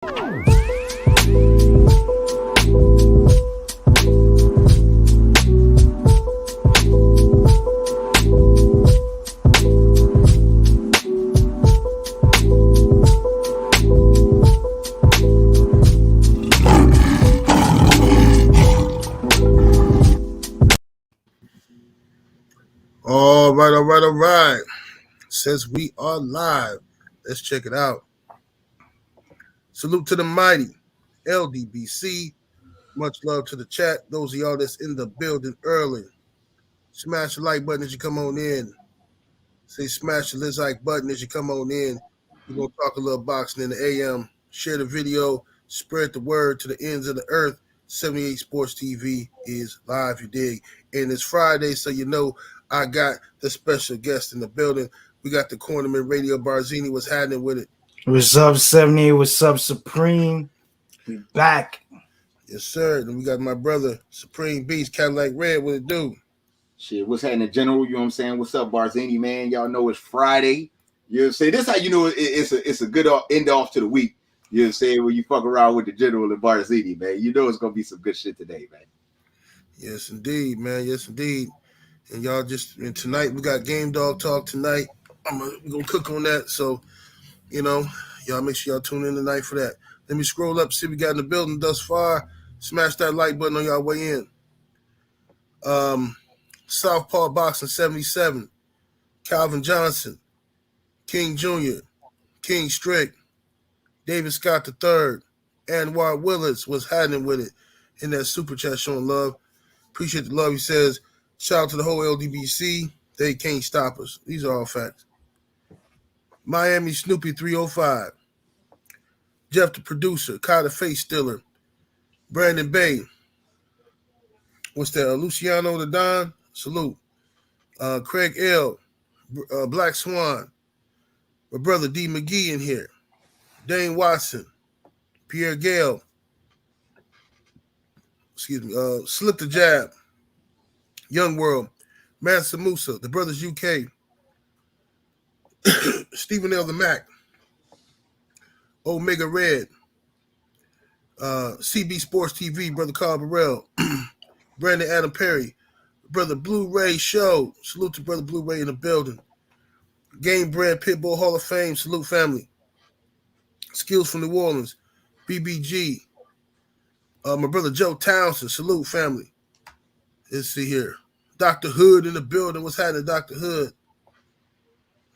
All right. Since we are live, let's check it out. Salute to the mighty Ldbc. Much love to the chat. Those of y'all that's in the building early. Smash the like button as you come on in. Say smash the like button as you come on in. We're going to talk a little boxing in the AM. Share the video. Spread the word to the ends of the earth. 78 Sports TV is live, you dig. And it's Friday, so you know I got the special guest in the building. We got the Cornerman Radio Barzini. What's happening with it? What's up, 78? What's up, Supreme? We back. Yes, sir. And we got my brother, Supreme Beast, Cadillac Red. What it do? Shit, what's happening, General? You know what I'm saying? What's up, Barzini, man? Y'all know it's Friday. You know what I'm saying? This how you know it's a good end off to the week. You know what I'm saying? When you fuck around with the General and Barzini, man. You know it's going to be some good shit today, man. Yes, indeed, man. Yes, indeed. And y'all and tonight we got Game Dog Talk tonight. We're going to cook on that. So, you know, y'all make sure y'all tune in tonight for that. Let me scroll up, see what we got in the building thus far. Smash that like button on y'all way in. Southpaw Boxing 77. Calvin Johnson. King Jr. King Strick. David Scott III. Anwar Willis was hiding with it in that super chat showing love. Appreciate the love. He says, shout out to the whole Ldbc. They can't stop us. These are all facts. Miami Snoopy 305. Jeff the producer. Kai the face stiller. Brandon Bay. What's that? Luciano the Don. Salute. Craig L. Black Swan. My brother D. McGee in here. Dane Watson. Pierre Gale. Excuse me. Slip the Jab. Young World. Mansa Musa. The Brothers UK. Stephen L. the Mac. Omega Red. CB Sports TV. Brother Carl Burrell. Brandon Adam Perry. Brother Blu-ray Show. Salute to Brother Blu-ray in the building. Game Bred Pitbull Hall of Fame. Salute family. Skills from New Orleans. BBG. My brother Joe Townsend. Salute family. Let's see here. Dr. Hood in the building. What's happening, Dr. Hood?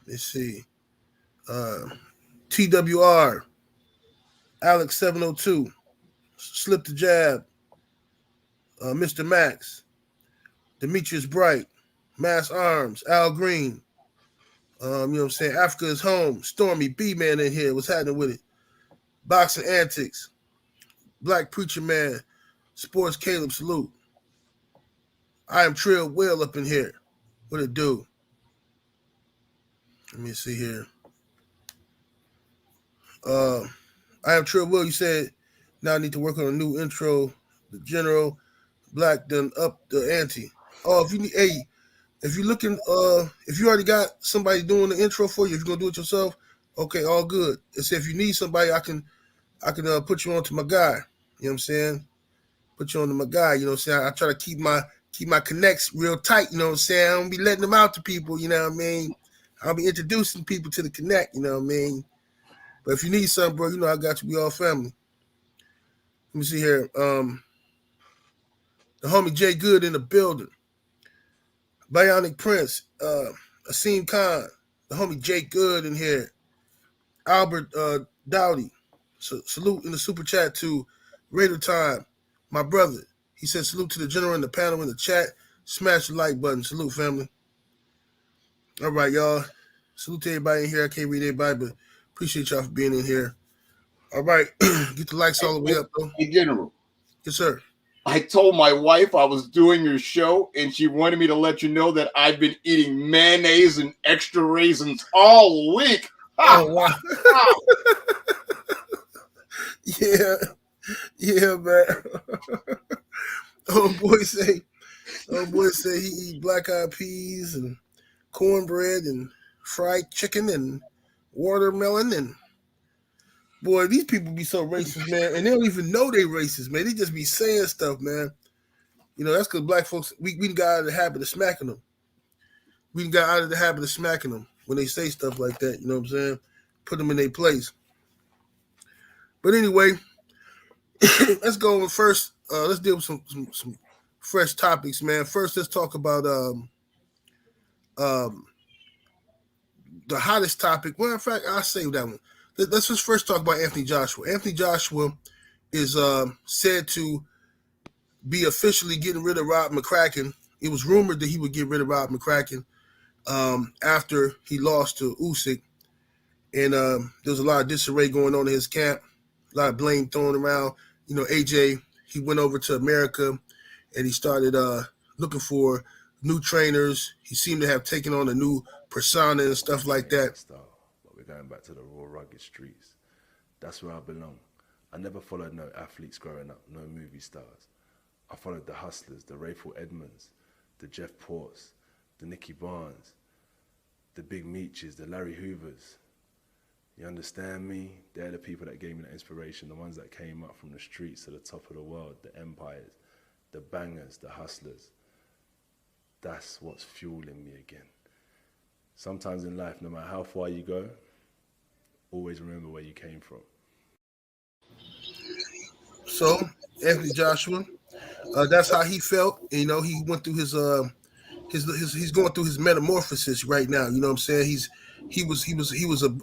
Let's see. TWR. Alex 702. Slip the Jab. Mr. Max. Demetrius Bright. Mass Arms. Al Green. You know what I'm saying? Africa is home. Stormy B-Man in here. What's happening with it? Boxing Antics. Black Preacher Man. Sports Caleb. Salute. I am Trill Will up in here. What it do? Let me see here. I am Trill Will. You said now I need to work on a new intro. The General Black done up the ante. Oh, if you need, hey, if you're looking, if you already got somebody doing the intro for you, if you're gonna do it yourself, okay, all good. It's if you need somebody, I can put you on to my guy. You know what I'm saying? Put you on to my guy. You know what I'm saying? I try to keep my connects real tight. You know what I'm saying? I don't be letting them out to people. You know what I mean? I'll be introducing people to the connect. You know what I mean? But if you need something, bro, you know I got you. We all family. Let me see here. The homie Jay Good in the building. Bionic Prince, Asim Khan, the homie Jay Good in here. Albert Dowdy, salute in the super chat to Raider Time, my brother. He said salute to the general in the panel in the chat. Smash the like button. Salute, family. All right, y'all. Salute to everybody in here. I can't read everybody, but appreciate y'all for being in here. All right. Get the likes all the way up, though. Hey, General. Yes, sir. I told my wife I was doing your show, and she wanted me to let you know that I've been eating mayonnaise and extra raisins all week. Oh, wow. Yeah, man. Oh boy say he eat black eyed peas and cornbread and fried chicken and watermelon and Boy, these people be so racist, man, and they don't even know they racist, man. They just be saying stuff, man. You know, that's because black folks, we got out of the habit of smacking them. We got out of the habit of smacking them when they say stuff like that. You know what I'm saying? Put them in their place. But anyway, let's go on first. Let's deal with some fresh topics, man. First, let's talk about um, the hottest topic. Well, in fact, I'll save that one. Let's just first talk about Anthony Joshua. Anthony Joshua is said to be officially getting rid of Rob McCracken. It was rumored that he would get rid of Rob McCracken after he lost to Usyk. And there was a lot of disarray going on in his camp, a lot of blame thrown around. You know, AJ, he went over to America and he started looking for new trainers. He seemed to have taken on a new persona and stuff like that. But we're going back to the raw, rugged streets. That's where I belong. I never followed no athletes growing up, no movie stars. I followed the hustlers, the Rayful Edmonds, the Jeff Ports, the Nicky Barnes, the Big Meaches, the Larry Hoovers. You understand me? They're the people that gave me the inspiration, the ones that came up from the streets to the top of the world, the empires, the bangers, the hustlers. That's what's fueling me again. Sometimes in life, no matter how far you go, always remember where you came from. So, Anthony Joshua, that's how he felt. You know, he went through his he's going through his metamorphosis right now. You know what I'm saying? He was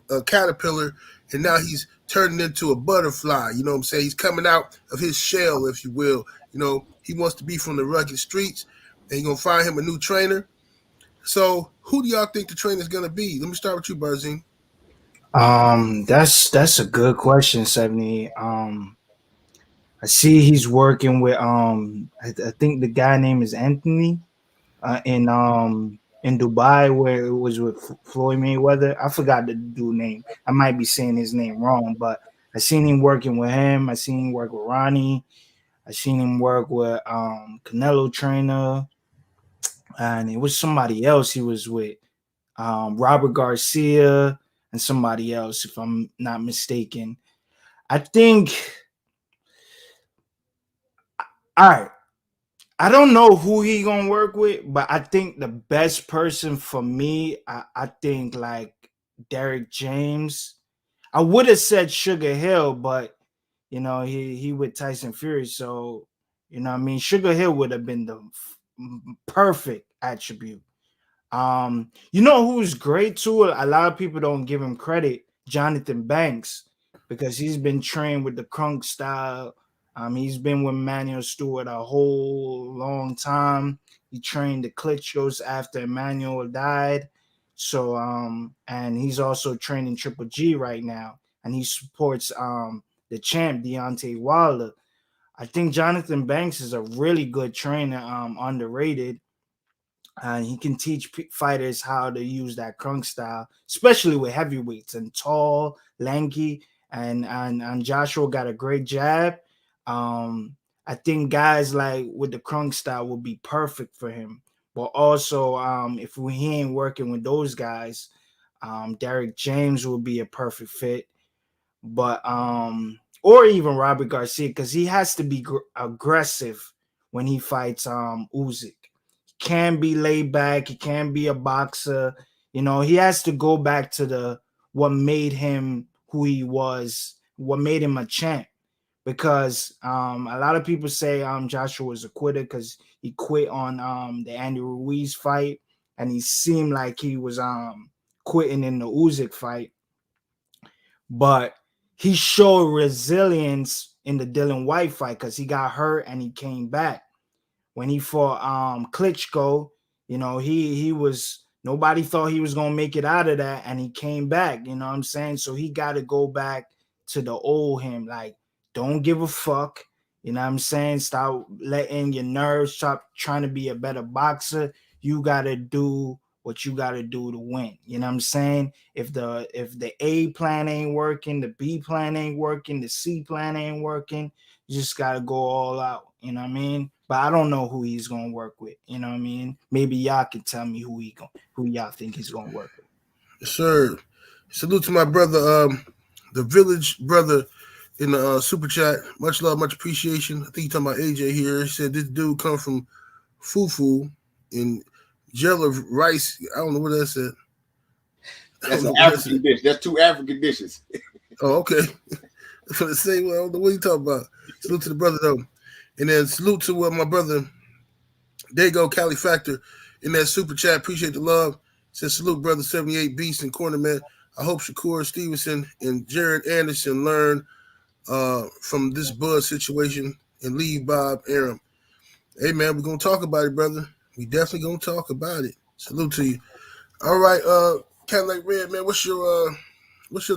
a caterpillar, and now he's turning into a butterfly. You know what I'm saying? He's coming out of his shell, if you will. You know, he wants to be from the rugged streets, and he's gonna find him a new trainer. So, who do y'all think the trainer's gonna be? Let me start with you, Barzine. That's a good question, 70. I see he's working with I think the guy name is Anthony in Dubai where it was with Floyd Mayweather. I forgot the dude name. I might be saying his name wrong, but I seen him working with him. I seen him work with Ronnie. I seen him work with Canelo trainer, and it was somebody else he was with, Robert Garcia and somebody else, if I'm not mistaken. I think. All right. I don't know who he gonna work with, but I think the best person for me, I think like Derek James. I would have said Sugar Hill, but you know he with Tyson Fury, so you know what I mean Sugar Hill would have been the perfect attribute. You know who's great too? A lot of people don't give him credit. Jonathan Banks, because he's been trained with the Crunk style. He's been with Emmanuel Stewart a whole long time. He trained the Klitschko's after Emmanuel died. So and he's also training Triple G right now, and he supports the champ Deontay Wilder. I think Jonathan Banks is a really good trainer, underrated. And he can teach fighters how to use that crunk style, especially with heavyweights and tall, lanky, and Joshua got a great jab. I think guys like with the crunk style would be perfect for him. But also, if he ain't working with those guys, Derek James would be a perfect fit. But or even Robert Garcia, because he has to be aggressive when he fights Usyk. Can be laid back. He can be a boxer. You know, he has to go back to what made him who he was, what made him a champ. Because a lot of people say Joshua was a quitter because he quit on the Andy Ruiz fight, and he seemed like he was quitting in the Usyk fight. But he showed resilience in the Dylan White fight because he got hurt and he came back. When he fought Klitschko, you know, he was nobody thought he was gonna make it out of that, and he came back. You know what I'm saying? So he got to go back to the old him, like don't give a fuck. You know what I'm saying? Stop letting your nerves stop trying to be a better boxer. You gotta do what you gotta do to win. You know what I'm saying? If the A plan ain't working, the B plan ain't working, the C plan ain't working, you just gotta go all out. You know what I mean? But I don't know who he's gonna work with. You know what I mean? Maybe y'all can tell me who y'all think he's gonna work with. Sure. Salute to my brother the Village Brother in the super chat. Much love, much appreciation. I think you're talking about AJ here. He said this dude come from Fufu in Jello rice. I don't know what that said. That's an African dish. That's 2 African dishes. Oh, okay. For the same way, I don't know what you talking about. Salute to the brother though. And then salute to my brother. There you go, Cali Factor in that super chat. Appreciate the love. Says salute, brother 78 Beast and Corner Man. I hope Shakur Stevenson and Jared Anderson learn from this Bud situation and leave Bob Arum. Hey man, we're gonna talk about it, brother. We definitely gonna talk about it. Salute to you. All right, Cadillac Redman, what's your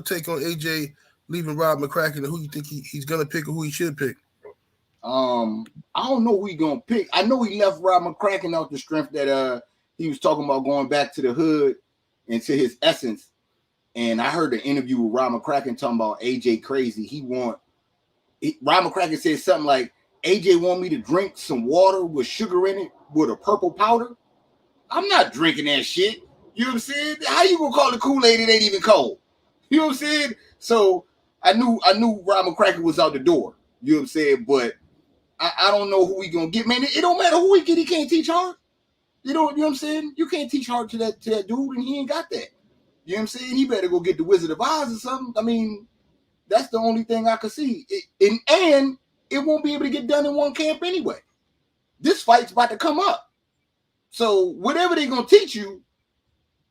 take on AJ leaving Rob McCracken and who you think he's gonna pick or who he should pick? I don't know who he gonna pick. I know he left Rob McCracken out the strength that he was talking about going back to the hood and to his essence. And I heard an interview with Rob McCracken talking about AJ crazy. Rob McCracken said something like, AJ want me to drink some water with sugar in it with a purple powder. I'm not drinking that shit. You know what I'm saying? How you gonna call the Kool-Aid? It ain't even cold. You know what I'm saying? So I knew Rob McCracken was out the door. You know what I'm saying? But I don't know who he gonna get. Man, it don't matter who he get. He can't teach hard. You know what I'm saying? You can't teach hard to that dude, and he ain't got that. You know what I'm saying? He better go get the Wizard of Oz or something. I mean, that's the only thing I could see. And it won't be able to get done in one camp anyway. This fight's about to come up. So whatever they're going to teach you,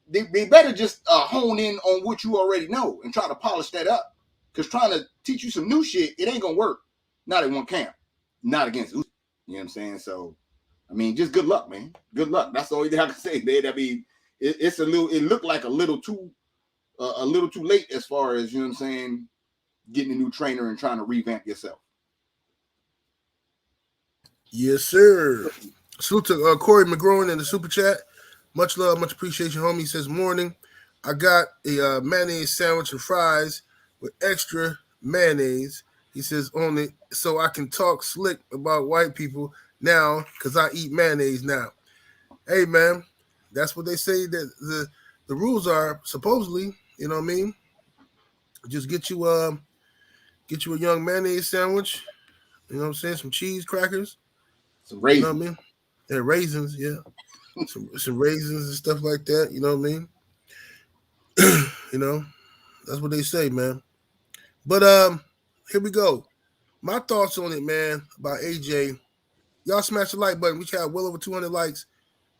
they better just hone in on what you already know and try to polish that up. Because trying to teach you some new shit, it ain't going to work. Not in one camp. Not against Usyk. You know what I'm saying? So, I mean, just good luck, man. Good luck. That's the only thing I can say, man. I mean, it looked like a little too late as far as, you know what I'm saying, getting a new trainer and trying to revamp yourself. Yes, sir. Salute to Corey McGrone in the super chat. Much love, much appreciation, homie. He says, morning. I got a mayonnaise sandwich and fries with extra mayonnaise. He says, on it so I can talk slick about white people now because I eat mayonnaise now. Hey, man, that's what they say that the rules are, supposedly. You know what I mean? Just get you a young mayonnaise sandwich. You know what I'm saying? Some cheese crackers. Some raisins. You know what I mean? Yeah, raisins, yeah. some raisins and stuff like that. You know what I mean? You know, that's what they say, man. But here we go. My thoughts on it, man, about AJ. Y'all smash the like button. We have well over 200 likes.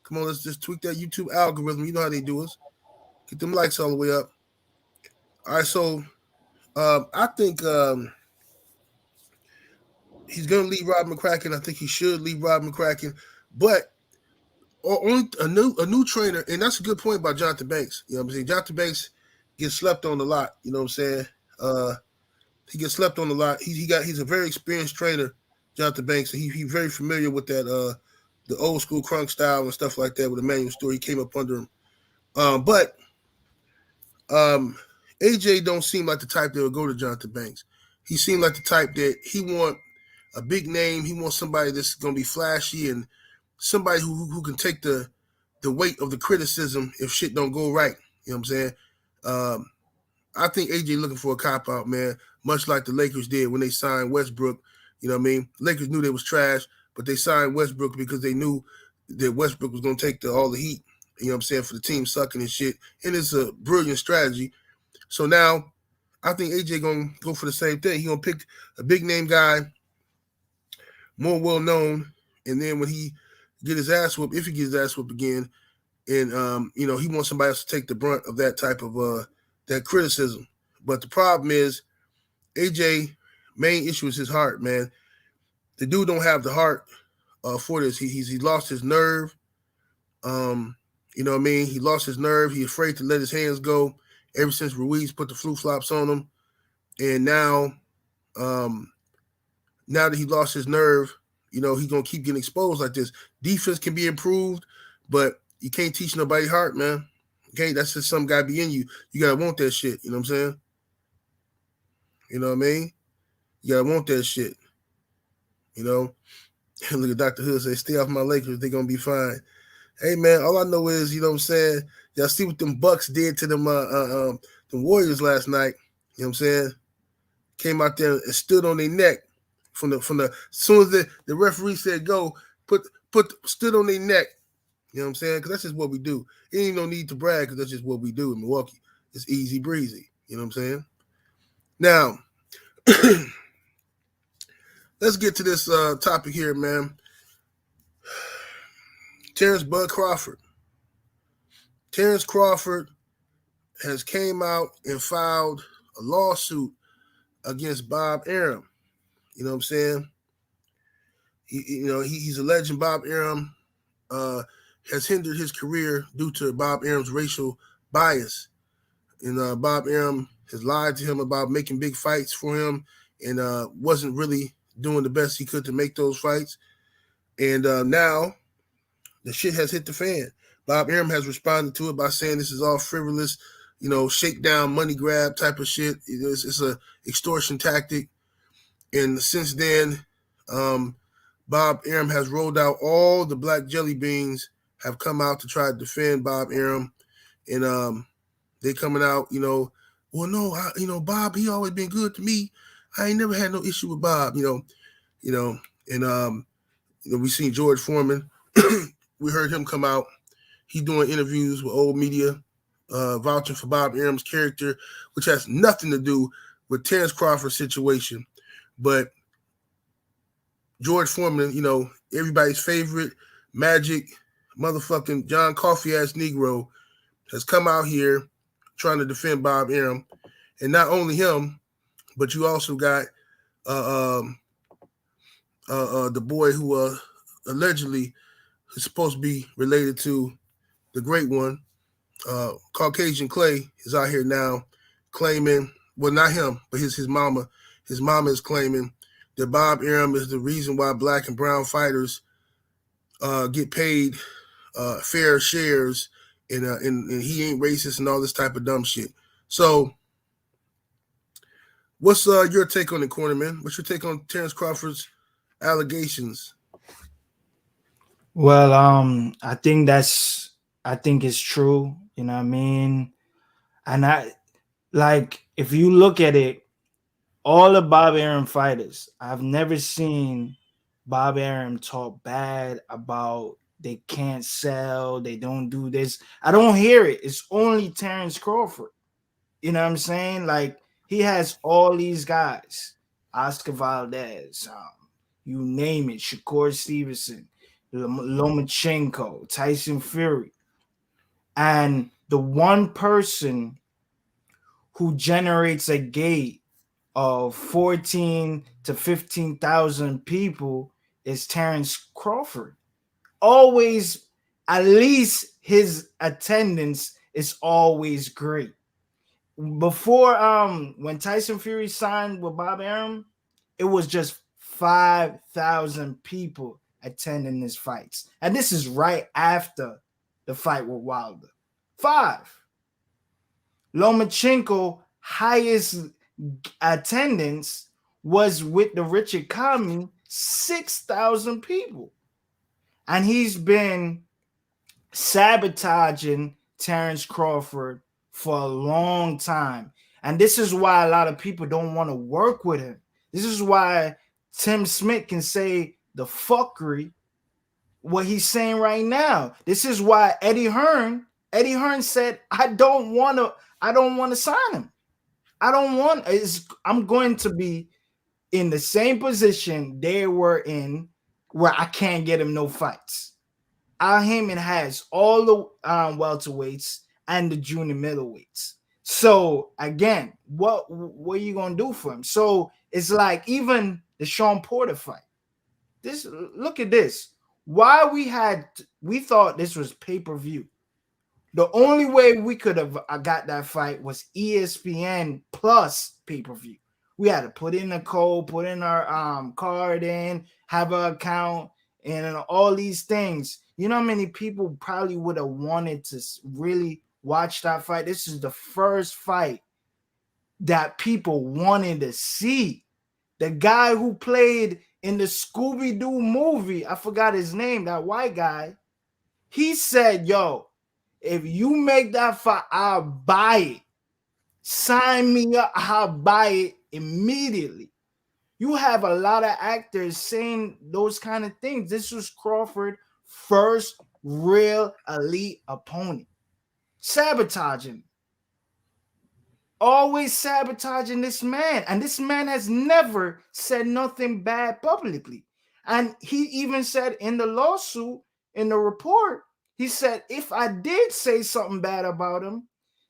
Come on, let's just tweak that YouTube algorithm. You know how they do us. Get them likes all the way up. All right, so I think he's going to leave Rob McCracken. I think he should leave Rob McCracken. But only a new trainer, and that's a good point about Jonathan Banks. You know what I'm saying? Jonathan Banks gets slept on a lot. You know what I'm saying? He gets slept on a lot. He's a very experienced trainer, Jonathan Banks, and he's very familiar with that the old school crunk style and stuff like that with Emmanuel Stewart. He came up under him. But AJ don't seem like the type that will go to Jonathan Banks. He seemed like the type that he want a big name. He wants somebody that's going to be flashy and somebody who can take the weight of the criticism if shit don't go right. You know what I'm saying? I think AJ looking for a cop-out, man, much like the Lakers did when they signed Westbrook. You know what I mean? Lakers knew they was trash, but they signed Westbrook because they knew that Westbrook was going to take all the heat, you know what I'm saying, for the team sucking and shit. And it's a brilliant strategy. So now I think AJ going to go for the same thing. He going to pick a big-name guy, more well-known, and then when he get his ass whooped, if he gets his ass whooped again, and, you know, he wants somebody else to take the brunt of that type of that criticism. But the problem is AJ, main issue is his heart, man. The dude don't have the heart for this. He lost his nerve. You know what I mean? He lost his nerve. He's afraid to let his hands go ever since Ruiz put the flu-flops on him. And now that he lost his nerve, you know, he's going to keep getting exposed like this. Defense can be improved, but you can't teach nobody heart, man. Okay, that's just some guy be in you. You got to want that shit. You know what I'm saying? You know what I mean? You got to want that shit. You know? Look at Dr. Hood say, stay off my Lakers. They're going to be fine. Hey, man, all I know is, you know what I'm saying, y'all see what them Bucks did to them Warriors last night. You know what I'm saying? Came out there and stood on their neck from the as soon as the referee said go, stood on their neck. You know what I'm saying? Because that's just what we do. It ain't no need to brag because that's just what we do in Milwaukee. It's easy breezy. You know what I'm saying? Now, let's get to this topic here, man. Terence Bud Crawford. Terence Crawford has came out and filed a lawsuit against Bob Arum. You know what I'm saying? He's alleging Bob Arum has hindered his career due to Bob Arum's racial bias. And Bob Arum has lied to him about making big fights for him and wasn't really doing the best he could to make those fights. And now the shit has hit the fan. Bob Arum has responded to it by saying this is all frivolous, shakedown, money grab type of shit. It's a extortion tactic. And since then, Bob Arum has rolled out all the black jelly beans have come out to try to defend Bob Arum. And they coming out, well, no, Bob, he always been good to me. I ain't never had no issue with Bob, and we seen George Foreman. We heard him come out. He's doing interviews with old media, vouching for Bob Arum's character, which has nothing to do with Terence Crawford's situation. But George Foreman, everybody's favorite magic motherfucking John Coffey ass Negro has come out here trying to defend Bob Arum. And not only him, but you also got the boy who allegedly is supposed to be related to the great one. Caucasian Clay is out here now claiming, well, not him, but his mama. His mama is claiming that Bob Arum is the reason why black and brown fighters get paid fair shares, and he ain't racist and all this type of dumb shit. So what's your take on it, Corner Man? What's your take on Terence Crawford's allegations? Well, I think it's true. You know what I mean? And if you look at it, all the Bob Arum fighters, I've never seen Bob Arum talk bad about they can't sell, they don't do this. I don't hear it. It's only Terence Crawford. You know what I'm saying? Like, he has all these guys, Oscar Valdez, you name it, Shakur Stevenson, Lomachenko, Tyson Fury. And the one person who generates a gate of 14 to 15,000 people is Terence Crawford. Always, at least his attendance is always great. Before, when Tyson Fury signed with Bob Arum, it was just 5,000 people attending his fights. And this is right after the fight with Wilder. 5. Lomachenko highest attendance was with the Richard Commey, 6,000 people. And he's been sabotaging Terence Crawford for a long time. And this is why a lot of people don't want to work with him. This is why Tim Smith can say the fuckery, what he's saying right now. This is why Eddie Hearn said, I don't want to sign him. I'm going to be in the same position they were in, where I can't get him no fights. Haymon has all the welterweights and the junior middleweights. So again, what are you gonna do for him? So it's like even the Sean Porter fight. Look at this. Why we thought this was pay-per-view. The only way we could have got that fight was ESPN plus pay-per-view. We had to put in a code, put in our card in, have an account, and all these things. You know how many people probably would have wanted to really watch that fight? This is the first fight that people wanted to see. The guy who played in the Scooby-Doo movie, I forgot his name, that white guy, he said, yo, if you make that fight, I'll buy it. Sign me up. I'll buy it immediately. You have a lot of actors saying those kind of things. This was Crawford's first real elite opponent. Sabotaging. Always sabotaging this man. And this man has never said nothing bad publicly. And he even said in the lawsuit, in the report, he said, if I did say something bad about him,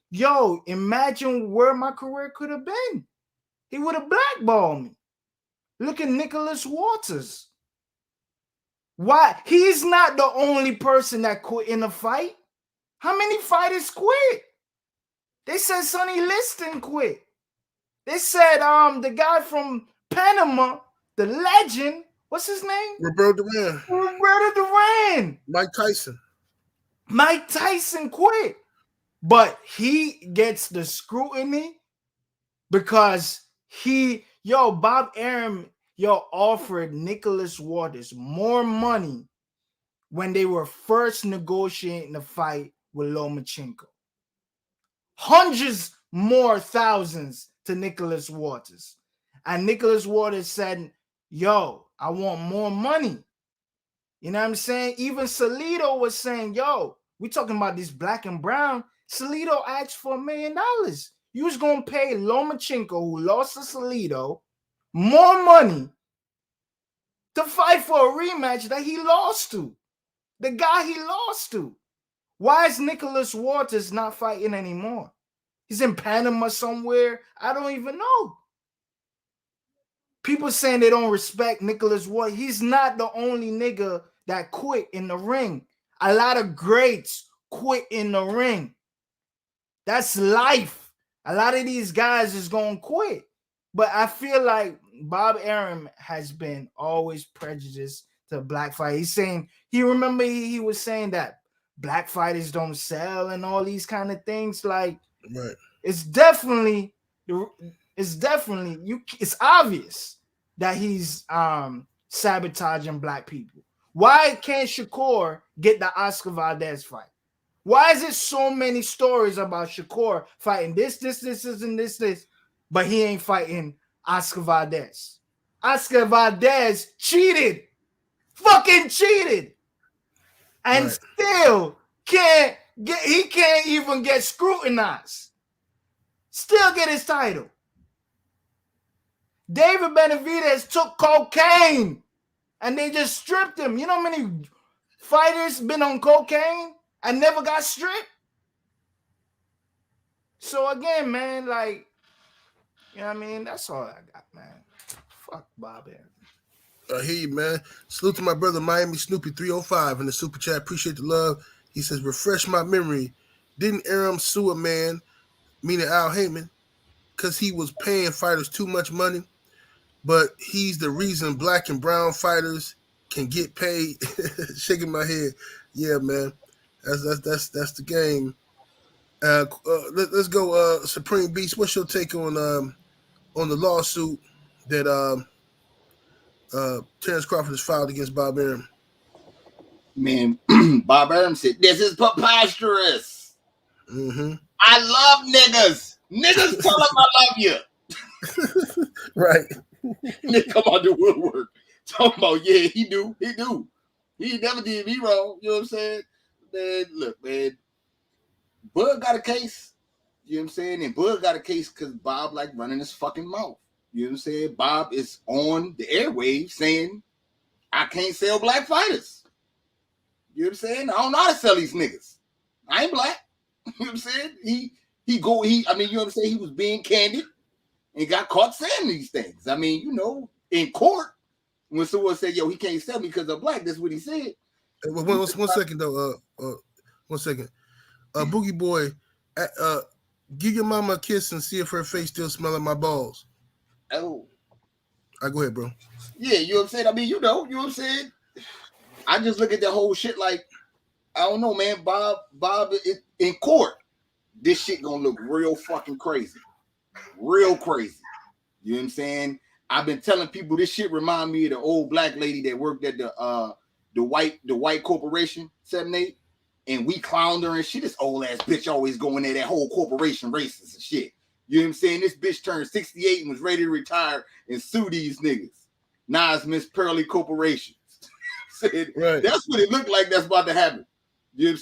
yo, imagine where my career could have been. He would have blackballed me. Look at Nicholas Waters. Why? He's not the only person that quit in a fight. How many fighters quit? They said Sonny Liston quit. They said the guy from Panama, the legend, what's his name? Roberto Duran. Roberto Duran. Mike Tyson quit. But he gets the scrutiny because Bob Arum, offered Nicholas Waters more money when they were first negotiating the fight with Lomachenko. Hundreds more thousands to Nicholas Waters. And Nicholas Waters said, yo, I want more money. You know what I'm saying? Even Salido was saying, yo, we talking about this black and brown. Salido asked for $1 million. You was going to pay Lomachenko, who lost to Salido, more money to fight for a rematch that he lost to. The guy he lost to. Why is Nicholas Waters not fighting anymore? He's in Panama somewhere. I don't even know. People saying they don't respect Nicholas Waters. He's not the only nigga that quit in the ring. A lot of greats quit in the ring. That's life. A lot of these guys is going to quit. But I feel like Bob Arum has been always prejudiced to black fight. He's saying, he was saying that black fighters don't sell and all these kind of things. Like, right. It's definitely obvious that he's sabotaging black people. Why can't Shakur get the Oscar Valdez fight? Why is it so many stories about Shakur fighting this, and this, but he ain't fighting Oscar Valdez? Oscar Valdez fucking cheated, and still can't even get scrutinized. Still get his title. David Benavidez took cocaine and they just stripped him. You know how many fighters been on cocaine and never got stripped? So again, man, like, you know what I mean? That's all I got, man. Fuck Bob Arum. I hear you, man. Salute to my brother Miami Snoopy 305 in the super chat. Appreciate the love. He says, refresh my memory. Didn't Arum sue a man, meaning Al Haymon, because he was paying fighters too much money? But he's the reason black and brown fighters can get paid. Shaking my head. Yeah, man. That's the game. Let's go, Supreme Beast. What's your take on the lawsuit that Terence Crawford has filed against Bob Arum? Man, Bob Arum said, this is preposterous. Mm-hmm. I love niggas. Niggas tell them I love you. Right. Nigga come out the woodwork. Talking about, yeah, he do. He never did me wrong. You know what I'm saying? Man, look, man. Bud got a case. You know what I'm saying? And Bud got a case because Bob like running his fucking mouth. You know what I'm saying? Bob is on the airwaves saying, I can't sell black fighters. You know what I'm saying? I don't know how to sell these niggas. I ain't black. You know what I'm saying? You know what I'm saying? He was being candid and got caught saying these things. I mean, you know, in court, when someone said, yo, he can't sell me because I'm black, that's what he said. One second, though. 1 second. Boogie Boy, give your mama a kiss and see if her face still smelling my balls. Oh. All right, go ahead, bro. Yeah, you know what I'm saying? I mean, you know what I'm saying? I just look at that whole shit like, I don't know, man. Bob, in court, this shit gonna look real fucking crazy. Real crazy. You know what I'm saying? I've been telling people this shit remind me of the old black lady that worked at the white corporation 7-8, and we clowned her and shit. This old ass bitch always going there, that whole corporation racist and shit. You You know what I'm saying? This bitch turned 68 and was ready to retire and sue these niggas. Nas Miss Pearly Corporation. Right. That's what it looked like that's about to happen. You know what I'm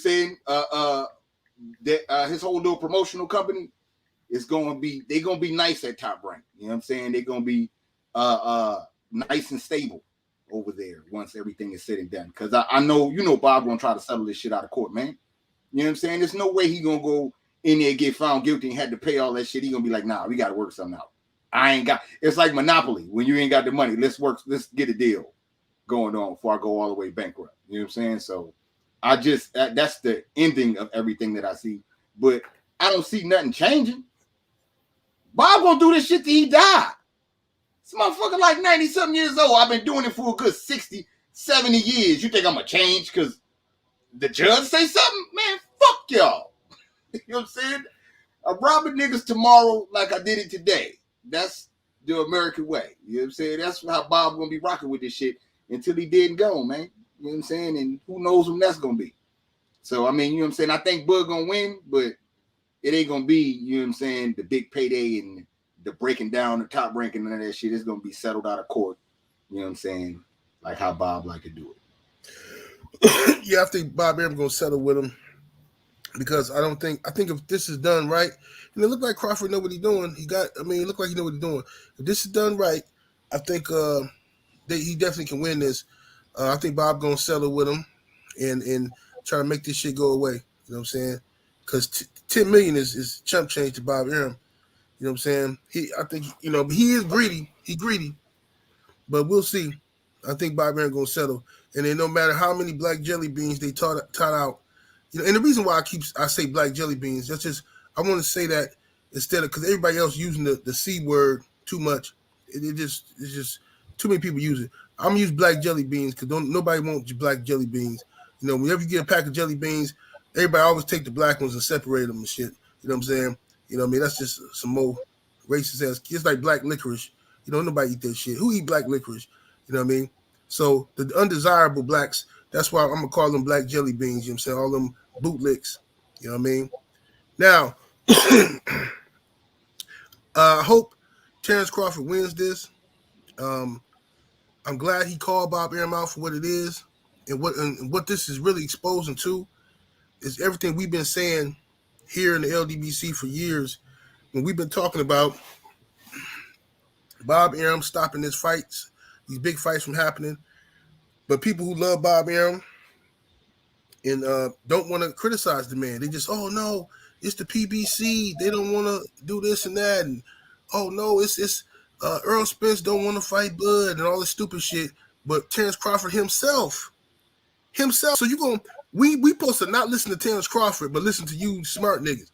saying? His whole little promotional company is gonna be, they gonna be nice at Top Rank. You know what I'm saying? They're gonna be nice and stable over there once everything is said and done. Because I know, you know, Bob gonna try to settle this shit out of court, man. You know what I'm saying? There's no way he gonna go in there, get found guilty, and had to pay all that shit. He gonna be like, nah, we gotta work something out. I ain't got, it's like Monopoly. When you ain't got the money, let's get a deal going on before I go all the way bankrupt. You know what I'm saying? So I just, that's the ending of everything that I see. But I don't see nothing changing. Bob gonna do this shit till he die. This motherfucker like 90-something years old. I've been doing it for a good 60, 70 years. You think I'm gonna change because the judge say something? Man, fuck y'all. You know what I'm saying? I'm robbing niggas tomorrow like I did it today. That's the American way. You know what I'm saying? That's how Bob gonna be rocking with this shit until he dead and gone, man. You know what I'm saying? And who knows when that's gonna be. So, I mean, you know what I'm saying? I think Bud gonna win, but it ain't gonna be, you know what I'm saying, the big payday and the breaking down, the Top Rank and none of that shit. It's gonna be settled out of court. You know what I'm saying? Like how Bob like to do it. Yeah, I think Bob Arum gonna settle with him because I think if this is done right, and it look like Crawford know what he's doing. It look like he know what he's doing. If this is done right, I think he definitely can win this. I think Bob gonna settle with him and try to make this shit go away. You know what I'm saying? Because 10 million is chump change to Bob Arum. You know what I'm saying? I think, you know, he is greedy. He greedy. But we'll see. I think Bob Arum gonna settle. And then no matter how many black jelly beans they taught out, you know, and the reason why I say black jelly beans, that's just, I want to say that instead of, because everybody else using the C word too much, it's just too many people use it. I'm gonna use black jelly beans because nobody wants black jelly beans. You know, whenever you get a pack of jelly beans, everybody always take the black ones and separate them and shit. You know what I'm saying? You know what I mean? That's just some more racist ass. It's like black licorice. You know, nobody eat that shit. Who eat black licorice? You know what I mean? So the undesirable blacks, that's why I'm gonna call them black jelly beans. You know what I'm saying? All them bootlicks. You know what I mean? Now, I hope Terence Crawford wins this. I'm glad he called Bob Arum out for what it is, and what this is really exposing to is everything we've been saying here in the Ldbc for years, when we've been talking about Bob Arum stopping these big fights from happening. But people who love Bob Arum and don't want to criticize the man, they just, oh no, it's the PBC. They don't want to do this and that, and oh no, it's Earl Spence don't want to fight Bud and all this stupid shit. But Terence Crawford himself. So we supposed to not listen to Terence Crawford, but listen to you smart niggas.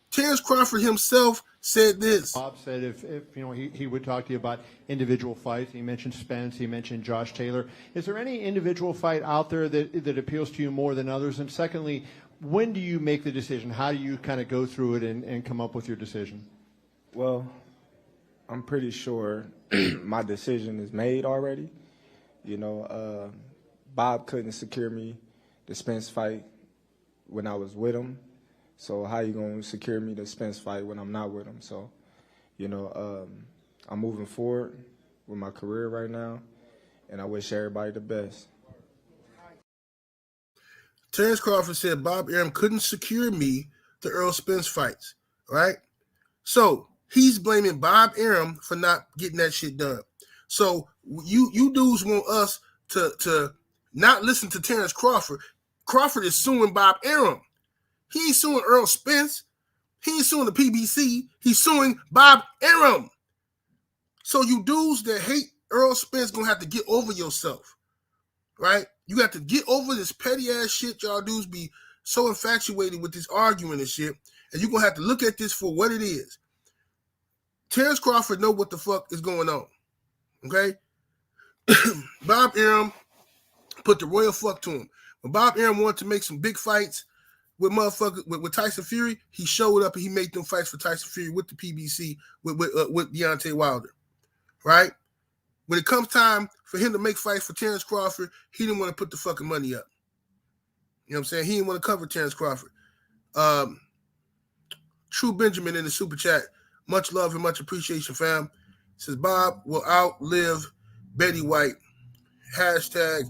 Terence Crawford himself said this. Bob said if you know he would talk to you about individual fights. He mentioned Spence. He mentioned Josh Taylor. Is there any individual fight out there that appeals to you more than others? And secondly, when do you make the decision? How do you kind of go through it and come up with your decision? Well, I'm pretty sure my decision is made already. You know, Bob couldn't secure me the Spence fight when I was with him. So how you going to secure me the Spence fight when I'm not with him? So, you know, I'm moving forward with my career right now, and I wish everybody the best. Terence Crawford said Bob Arum couldn't secure me the Earl Spence fights, right? So he's blaming Bob Arum for not getting that shit done. So you dudes want us to not listen to Terence Crawford. Crawford is suing Bob Arum. He ain't suing Earl Spence. He ain't suing the PBC. He's suing Bob Arum. So you dudes that hate Earl Spence gonna have to get over yourself, right? You got to get over this petty ass shit. Y'all dudes be so infatuated with this arguing and shit, and you're gonna have to look at this for what it is. Terence Crawford know what the fuck is going on, okay? Bob Arum put the royal fuck to him. When Bob Arum wanted to make some big fights with motherfuckers with Tyson Fury, he showed up and he made them fights for Tyson Fury with the PBC with Deontay Wilder, right? When it comes time for him to make fights for Terence Crawford, he didn't want to put the fucking money up. You know what I'm saying? He didn't want to cover Terence Crawford. True Benjamin in the super chat. Much love and much appreciation, fam. Says Bob will outlive Betty White. Hashtag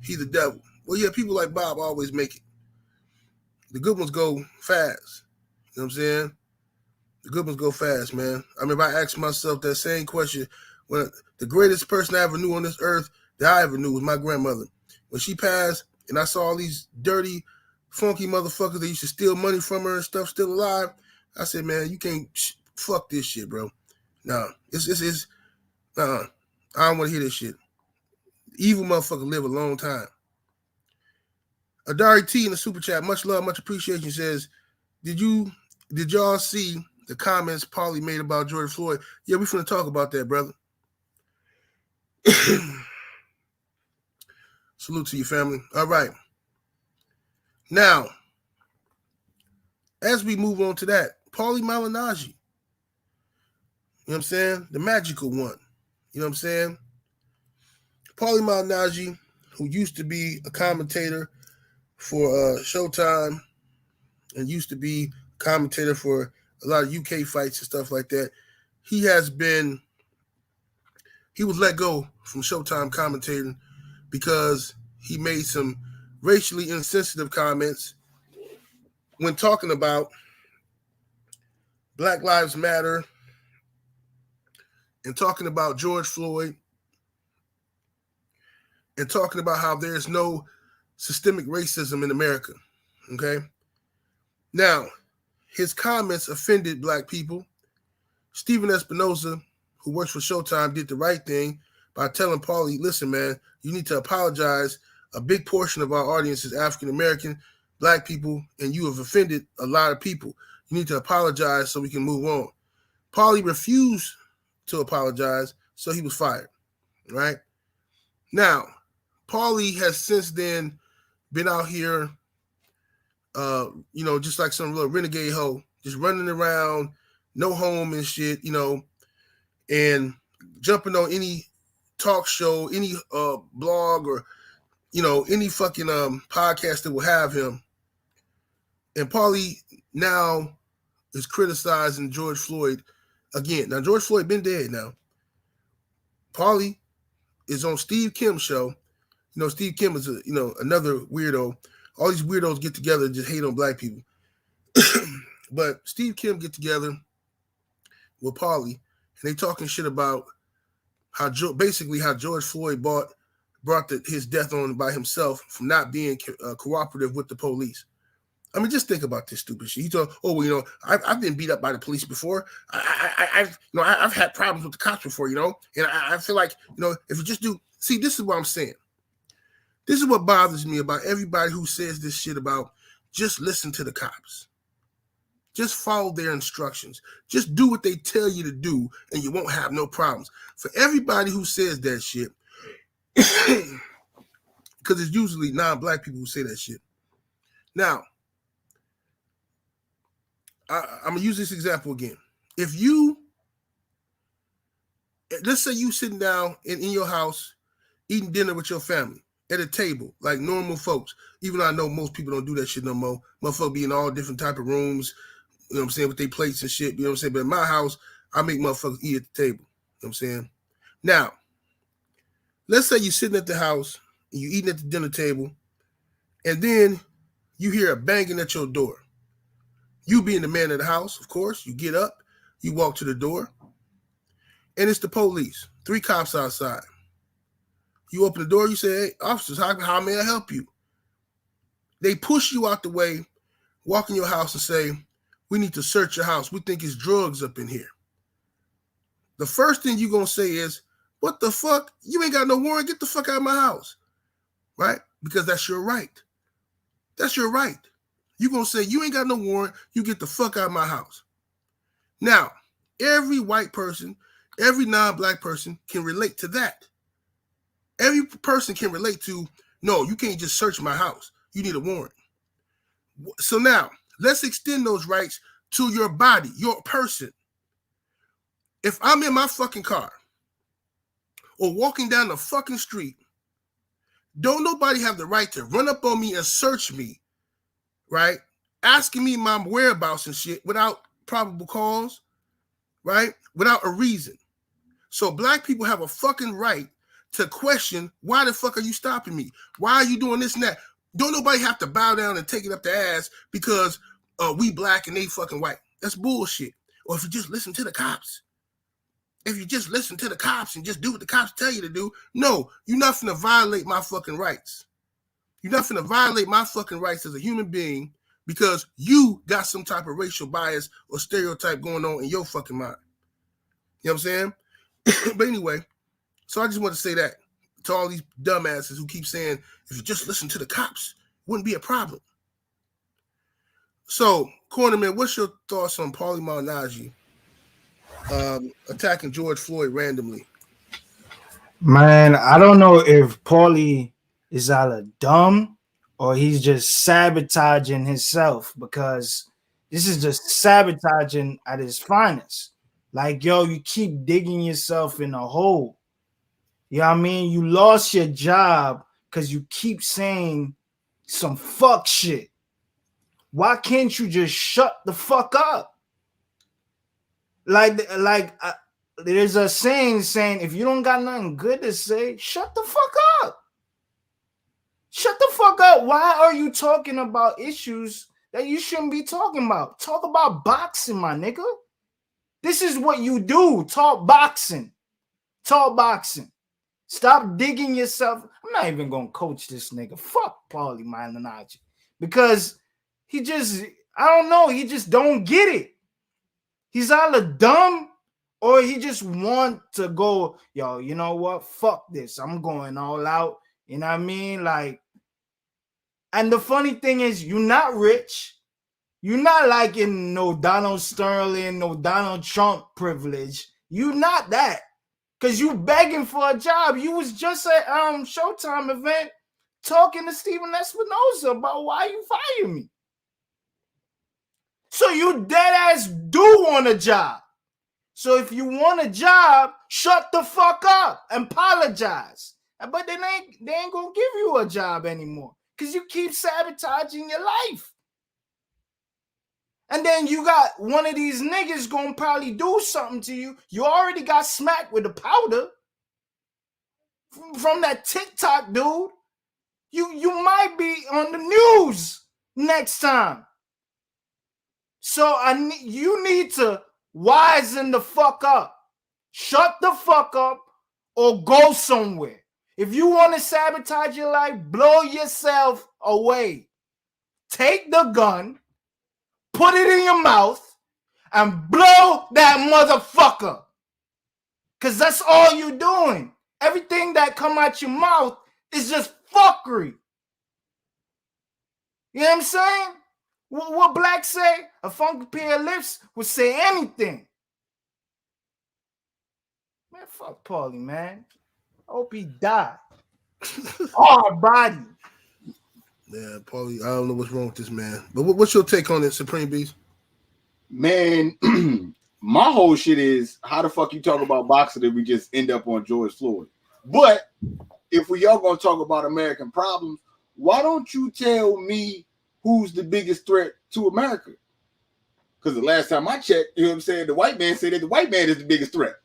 he the devil. Well, yeah, people like Bob always make it. The good ones go fast. You know what I'm saying? The good ones go fast, man. I remember I asked myself that same question when the greatest person I ever knew on this earth that I ever knew was my grandmother. When she passed and I saw all these dirty, funky motherfuckers that used to steal money from her and stuff still alive, I said, man, you can't fuck this shit, bro. Nah, it's I don't want to hear this shit. Evil motherfucker live a long time. Adari T in the super chat, much love, much appreciation, says, did y'all see the comments Paulie made about George Floyd? Yeah, we finna talk about that, brother. Salute to your family. All right. Now, as we move on to that, Paulie Malignaggi. You know what I'm saying? The magical one. You know what I'm saying? Paulie Malignaggi, who used to be a commentator for Showtime and used to be a commentator for a lot of UK fights and stuff like that, he was let go from Showtime commentating because he made some racially insensitive comments when talking about Black Lives Matter and talking about George Floyd and talking about how there's no systemic racism in America, okay? Now, his comments offended Black people. Steven Espinosa, who works for Showtime, did the right thing by telling Paulie, listen, man, you need to apologize. A big portion of our audience is African-American, Black people, and you have offended a lot of people. You need to apologize so we can move on. Paulie refused to apologize, so he was fired, right? Now, Paulie has since then been out here, just like some little renegade hoe, just running around, no home and shit, and jumping on any talk show, any blog or, any fucking podcast that will have him. And Paulie now is criticizing George Floyd again. Now, George Floyd been dead now. Paulie is on Steve Kim's show. Steve Kim is another weirdo. All these weirdos get together and just hate on Black people. But Steve Kim get together with Paulie, and they talking shit about how George Floyd brought his death on by himself from not being cooperative with the police. I mean, just think about this stupid shit. He told, I've been beat up by the police before. I've had problems with the cops before, and I feel like, if you just see, this is what I'm saying. This is what bothers me about everybody who says this shit about just listen to the cops. Just follow their instructions. Just do what they tell you to do, and you won't have no problems. For everybody who says that shit, because it's usually non-Black people who say that shit. Now, I'm going to use this example again. Let's say you sitting down in your house, eating dinner with your family at a table, like normal folks, even though I know most people don't do that shit no more. Motherfuckers be in all different type of rooms, you know what I'm saying, with their plates and shit, you know what I'm saying? But in my house, I make motherfuckers eat at the table, you know what I'm saying? Now, let's say you're sitting at the house, and you're eating at the dinner table, and then you hear a banging at your door. You being the man of the house, of course, you get up, you walk to the door, and it's the police. 3 cops outside. You open the door, you say, hey, officers, how may I help you? They push you out the way, walk in your house and say, we need to search your house. We think it's drugs up in here. The first thing you're going to say is, what the fuck? You ain't got no warrant. Get the fuck out of my house. Right? Because that's your right. That's your right. You're going to say, you ain't got no warrant. You get the fuck out of my house. Now, every white person, every non-Black person can relate to that. Every person can relate to, no, you can't just search my house. You need a warrant. So now, let's extend those rights to your body, your person. If I'm in my fucking car or walking down the fucking street, don't nobody have the right to run up on me and search me, right? Asking me my whereabouts and shit without probable cause. right? Without a reason. So black people have a fucking right to question, why the fuck are you stopping me? Why are you doing this and that? Don't nobody have to bow down and take it up the ass because we black and they fucking white. That's bullshit. Or if you just listen to the cops. If you just listen to the cops and just do what the cops tell you to do, no, you're not finna violate my fucking rights. You're not finna violate my fucking rights as a human being because you got some type of racial bias or stereotype going on in your fucking mind. You know what I'm saying? But anyway, so I just want to say that to all these dumbasses who keep saying, if you just listen to the cops, it wouldn't be a problem. So, Cornerman, what's your thoughts on Paulie Malignaggi attacking George Floyd randomly? Man, I don't know if Paulie is either dumb or he's just sabotaging himself, because this is just sabotaging at his finest. Like, yo, you keep digging yourself in a hole. You know what I mean? You lost your job because you keep saying some fuck shit. Why can't you just shut the fuck up? There's a saying if you don't got nothing good to say, shut the fuck up. Shut the fuck up. Why are you talking about issues that you shouldn't be talking about? Talk about boxing, my nigga. This is what you do. Talk boxing. Talk boxing. Stop digging yourself. I'm not even going to coach this nigga. Fuck Paulie Malignaggi. Because he just, I don't know, he just don't get it. He's either dumb or he just want to go, yo, you know what? Fuck this. I'm going all out. You know what I mean? Like, and the funny thing is, you're not rich. You're not like in no Donald Sterling, no Donald Trump privilege. You're not that. Because you begging for a job. You was just at Showtime event talking to Steven Espinosa about why you fired me. So you dead ass do want a job. So if you want a job, shut the fuck up and apologize. But they ain't gonna give you a job anymore because you keep sabotaging your life. And then you got one of these niggas gonna probably do something to you. You already got smacked with the powder from that TikTok dude. You might be on the news next time. So you need to wisen the fuck up. Shut the fuck up or go somewhere. If you want to sabotage your life, blow yourself away. Take the gun, put it in your mouth, and blow that motherfucker. Because that's all you're doing. Everything that come out your mouth is just fuckery. You know what I'm saying? What Black say? A funky pair of lips would say anything. Man, fuck Paulie, man. I hope he died. Hard body. Yeah, Paulie, I don't know what's wrong with this man. But what's your take on it, Supreme Beast? Man, my whole shit is, how the fuck you talk about boxing if we just end up on George Floyd? But if we are going to talk about American problems, why don't you tell me who's the biggest threat to America? Because the last time I checked, you know what I'm saying, the white man said that the white man is the biggest threat.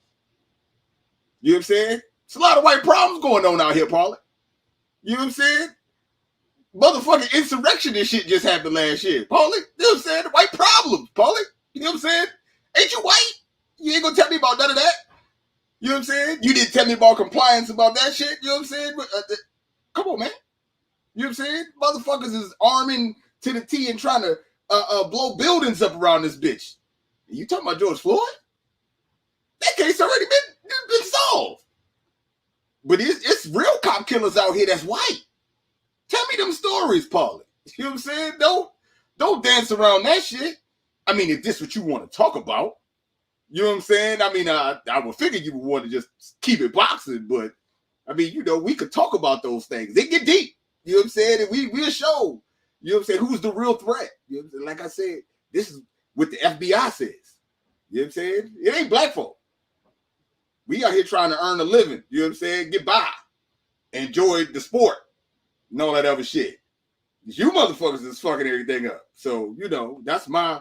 You know what I'm saying? It's a lot of white problems going on out here, Paulie. You know what I'm saying? Motherfucking insurrection and shit just happened last year, Paulie. You know what I'm saying? The white problems, Paulie. You know what I'm saying? Ain't you white? You ain't gonna tell me about none of that. You know what I'm saying? You didn't tell me about compliance about that shit. You know what I'm saying? Come on, man. You know what I'm saying? Motherfuckers is arming to the T and trying to blow buildings up around this bitch. You talking about George Floyd? That case already been solved. But it's real cop killers out here that's white. Tell me them stories, Paulie. You know what I'm saying? Don't dance around that shit. I mean, if this what you want to talk about, you know what I'm saying? I mean, I would figure you would want to just keep it boxing, but I mean, you know, we could talk about those things. They get deep. You know what I'm saying? And we'll show, you know what I'm saying, who's the real threat. You know what I'm saying? Like I said, this is what the FBI says. You know what I'm saying? It ain't black folk. We out here trying to earn a living. You know what I'm saying? Get by. Enjoy the sport. And all that other shit. You motherfuckers is fucking everything up. So, you know, that's my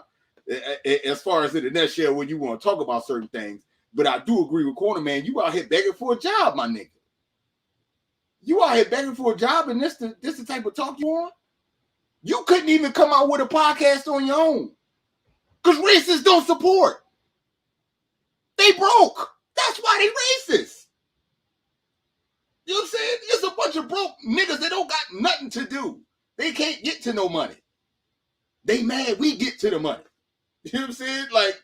as far as in the nutshell when you want to talk about certain things. But I do agree with Corner Man. You out here begging for a job, my nigga. You out here begging for a job, and this the type of talk you want? You couldn't even come out with a podcast on your own. Because racists don't support. They broke. That's why they racist. You know what I'm saying? It's a bunch of broke niggas that don't got nothing to do. They can't get to no money. They mad we get to the money. You know what I'm saying? Like,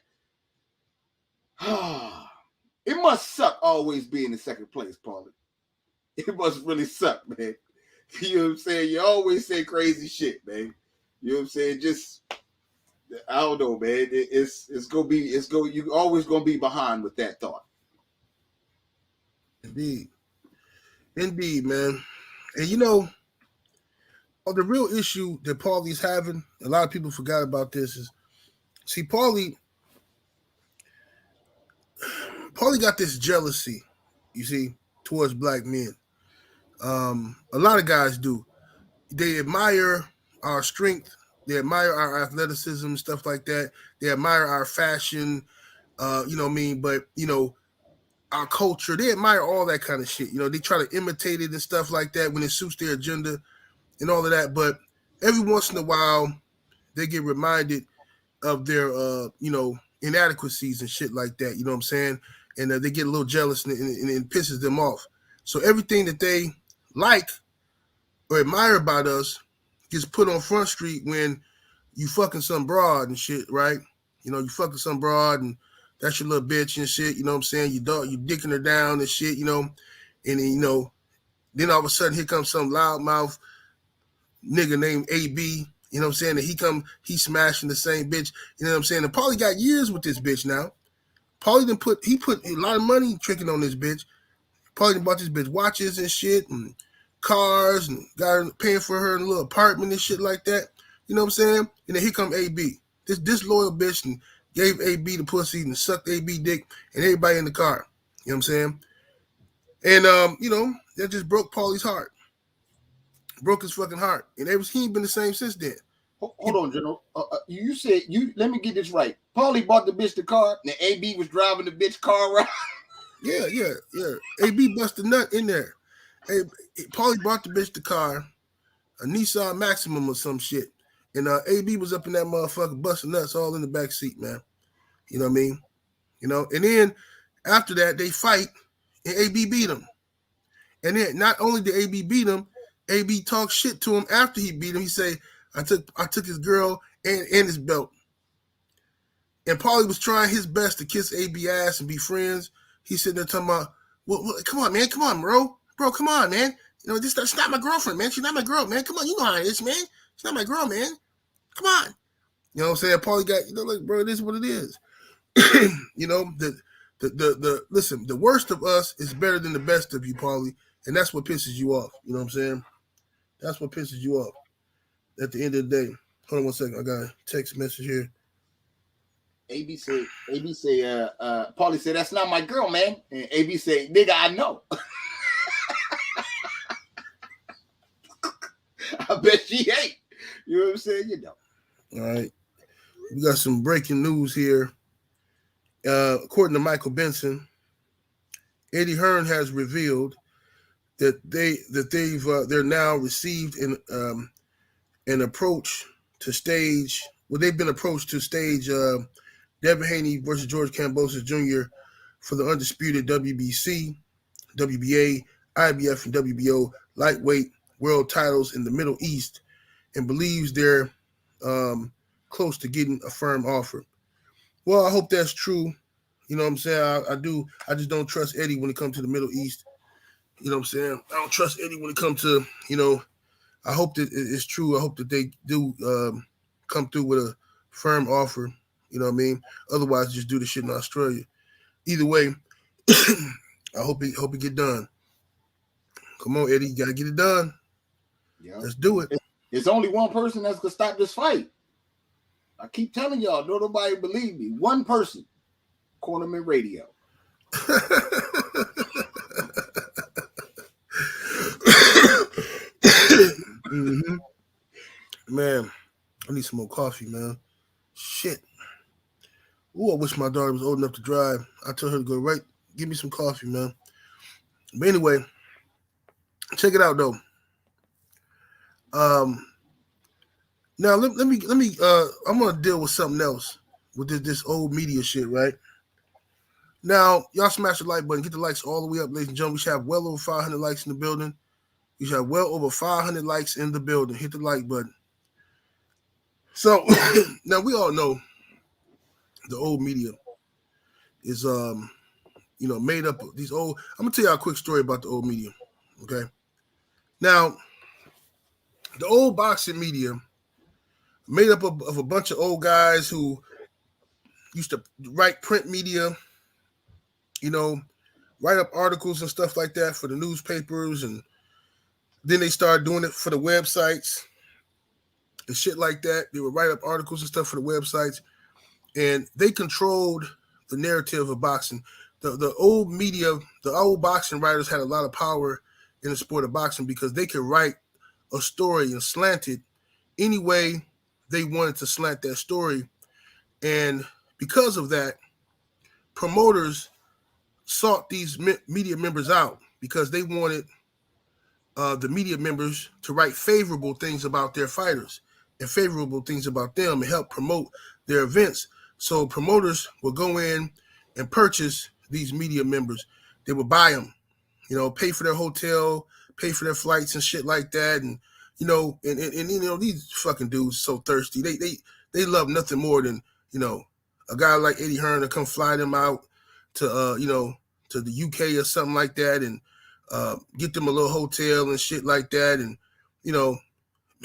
it must suck always being in second place, Paulie. It must really suck, man. You know what I'm saying? You always say crazy shit, man. You know what I'm saying? Just, I don't know, man. You always gonna be behind with that thought. Indeed, man. And you know, the real issue that Paulie's having, a lot of people forgot about this, is see, Paulie got this jealousy, you see, towards black men. A lot of guys do. They admire our strength. They admire our athleticism, stuff like that. They admire our fashion, you know what I mean? But, you know, our culture, they admire all that kind of shit. You know, they try to imitate it and stuff like that when it suits their agenda and all of that. But every once in a while, they get reminded of their, you know, inadequacies and shit like that. You know what I'm saying? And they get a little jealous and it pisses them off. So everything that they like or admire about us gets put on Front Street when you fucking some broad and shit, right? You know, you fucking some broad and that's your little bitch and shit, you know what I'm saying? You dicking her down and shit, you know, and then, you know, then all of a sudden here comes some loudmouth nigga named AB, you know what I'm saying? And he smashing the same bitch, you know what I'm saying? And Paulie got years with this bitch now. Paulie he put a lot of money tricking on this bitch. Paulie done bought this bitch watches and shit and cars and got her paying for her in a little apartment and shit like that. You know what I'm saying? And then here come AB. This disloyal bitch and gave AB the pussy and sucked AB dick and everybody in the car. You know what I'm saying? And, you know, that just broke Paulie's heart. Broke his fucking heart. And he ain't been the same since then. Hold on, General. You said, let me get this right. Paulie bought the bitch the car and AB was driving the bitch car around. Yeah. AB busted a nut in there. Hey, Paulie brought the bitch the car, a Nissan Maximum or some shit. And AB was up in that motherfucker busting nuts all in the back seat, man. You know what I mean? You know, and then after that, they fight and AB beat him. And then not only did AB beat him, AB talked shit to him after he beat him. He said, I took his girl and his belt. And Paulie was trying his best to kiss AB ass and be friends. He's sitting there talking about, well, come on, man. Come on, bro. Bro, come on, man. You know, that's not my girlfriend, man. She's not my girl, man. Come on, you know how it is, man. She's not my girl, man. Come on. You know what I'm saying? Paulie got, you know, like, bro, it is what it is. You know, listen, the worst of us is better than the best of you, Paulie. And that's what pisses you off. You know what I'm saying? That's what pisses you off at the end of the day. Hold on one second. I got a text message here. AB say, Paulie said, that's not my girl, man. And AB say, nigga, I know. I bet she ain't. You know what I'm saying? You know. All right. We got some breaking news here. According to Michael Benson, Eddie Hearn has revealed that they're now received an approach to stage. Well, they've been approached to stage Devin Haney versus George Kambosos Jr. for the undisputed WBC, WBA, IBF, and WBO lightweight world titles in the Middle East, and believes they're close to getting a firm offer. Well, I hope that's true. You know what I'm saying? I do. I just don't trust Eddie when it comes to the Middle East. You know what I'm saying? I don't trust Eddie when it comes to, you know, I hope that it's true. I hope that they do come through with a firm offer. You know what I mean? Otherwise, just do the shit in Australia. Either way, I hope it get done. Come on, Eddie. You got to get it done. Yeah. Let's do it. There's only one person that's going to stop this fight. I keep telling y'all, nobody believe me. One person. Cornerman Radio. Mm-hmm. Man, I need some more coffee, man. Shit. Ooh, I wish my daughter was old enough to drive. I told her to go right, give me some coffee, man. But anyway, check it out though. Now let me I'm gonna deal with something else with this old media shit, right? Now, y'all smash the like button, get the likes all the way up, ladies and gentlemen. We should have well over 500 likes in the building. We should have well over 500 likes in the building. Hit the like button. So now we all know the old media is made up of these old. I'm gonna tell y'all a quick story about the old media. Okay. Now, the old boxing media made up of a bunch of old guys who used to write print media, write up articles and stuff like that for the newspapers, and then they started doing it for the websites and shit like that. They would write up articles and stuff for the websites, and they controlled the narrative of boxing. The old media, the old boxing writers had a lot of power in the sport of boxing because they could write a story and slant it any way they wanted to slant that story. And because of that, promoters sought these media members out because they wanted the media members to write favorable things about their fighters and favorable things about them and help promote their events. So promoters will go in and purchase these media members. They will buy them, pay for their hotel, pay for their flights and shit like that. And, these fucking dudes so thirsty. They love nothing more than, a guy like Eddie Hearn to come fly them out to, to the UK or something like that and get them a little hotel and shit like that. And,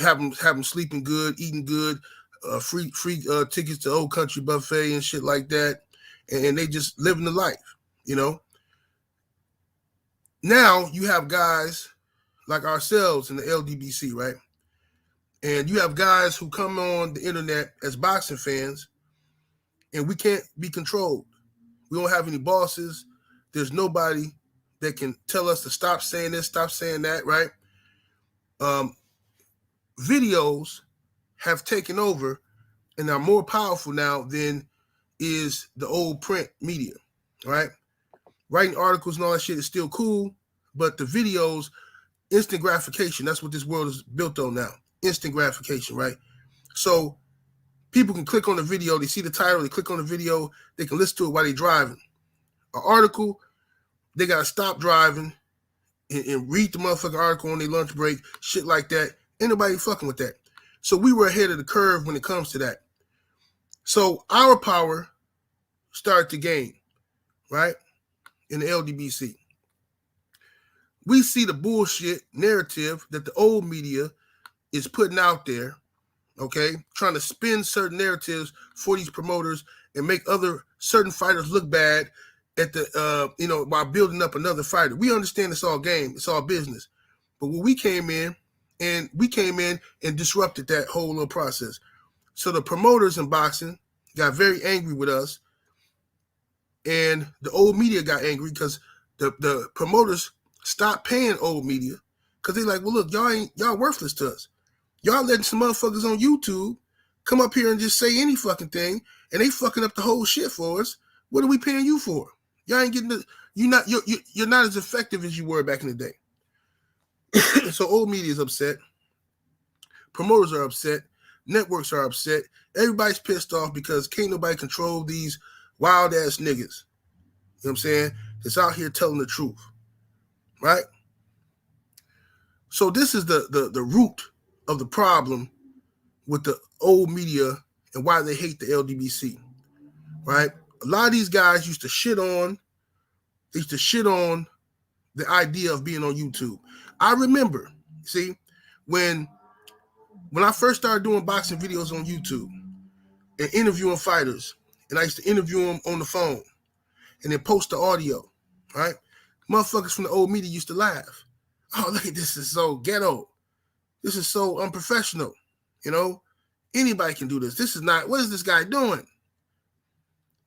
have them sleeping good, eating good, free tickets to Old Country Buffet and shit like that. And they just living the life, Now you have guys like ourselves in the Ldbc, right? And you have guys who come on the internet as boxing fans, and we can't be controlled. We don't have any bosses. There's nobody that can tell us to stop saying this, stop saying that, right? Videos have taken over and are more powerful now than is the old print media, right? Writing articles and all that shit is still cool, but the videos, instant gratification, that's what this world is built on now. Instant gratification, right? So people can click on the video, they see the title, they click on the video, they can listen to it while they're driving. An article, they got to stop driving and read the motherfucking article on their lunch break, shit like that. Ain't nobody fucking with that. So we were ahead of the curve when it comes to that. So our power started to gain, right? In the Ldbc. We see the bullshit narrative that the old media is putting out there, okay? Trying to spin certain narratives for these promoters and make other certain fighters look bad at the, while building up another fighter. We understand it's all game, it's all business. But when we came in and disrupted that whole little process. So the promoters in boxing got very angry with us, and the old media got angry because the promoters stopped paying old media because they're like, well, look, y'all worthless to us. Y'all letting some motherfuckers on YouTube come up here and just say any fucking thing, and they fucking up the whole shit for us. What are we paying you for? Y'all ain't getting you're not as effective as you were back in the day. So old media is upset. Promoters are upset. Networks are upset. Everybody's pissed off because can't nobody control these wild ass niggas. You know what I'm saying? That's out here telling the truth. Right? So this is the root of the problem with the old media and why they hate the Ldbc. Right? A lot of these guys used to shit on the idea of being on YouTube. I remember, see, when I first started doing boxing videos on YouTube and interviewing fighters, and I used to interview them on the phone and then post the audio, right? Motherfuckers from the old media used to laugh. Oh, look at this, is so ghetto. This is so unprofessional. Anybody can do this. This is not, what is this guy doing?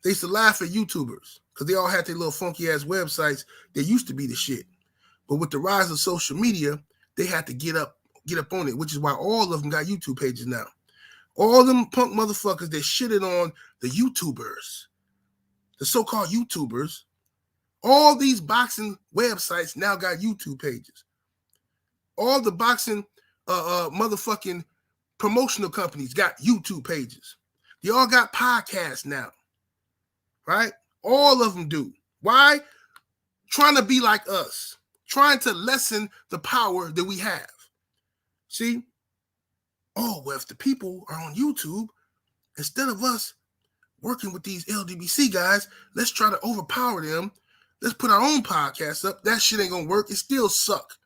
They used to laugh at YouTubers because they all had their little funky ass websites that used to be the shit. But with the rise of social media, they had to get up on it, which is why all of them got YouTube pages now. All them punk motherfuckers that shitted on the YouTubers, the so-called YouTubers, all these boxing websites now got YouTube pages. All the boxing motherfucking promotional companies got YouTube pages. They all got podcasts now, right? All of them do. Why? Trying to be like us, trying to lessen the power that we have. See? Oh, well, if the people are on YouTube, instead of us working with these Ldbc guys, let's try to overpower them. Let's put our own podcast up. That shit ain't gonna work. It still suck.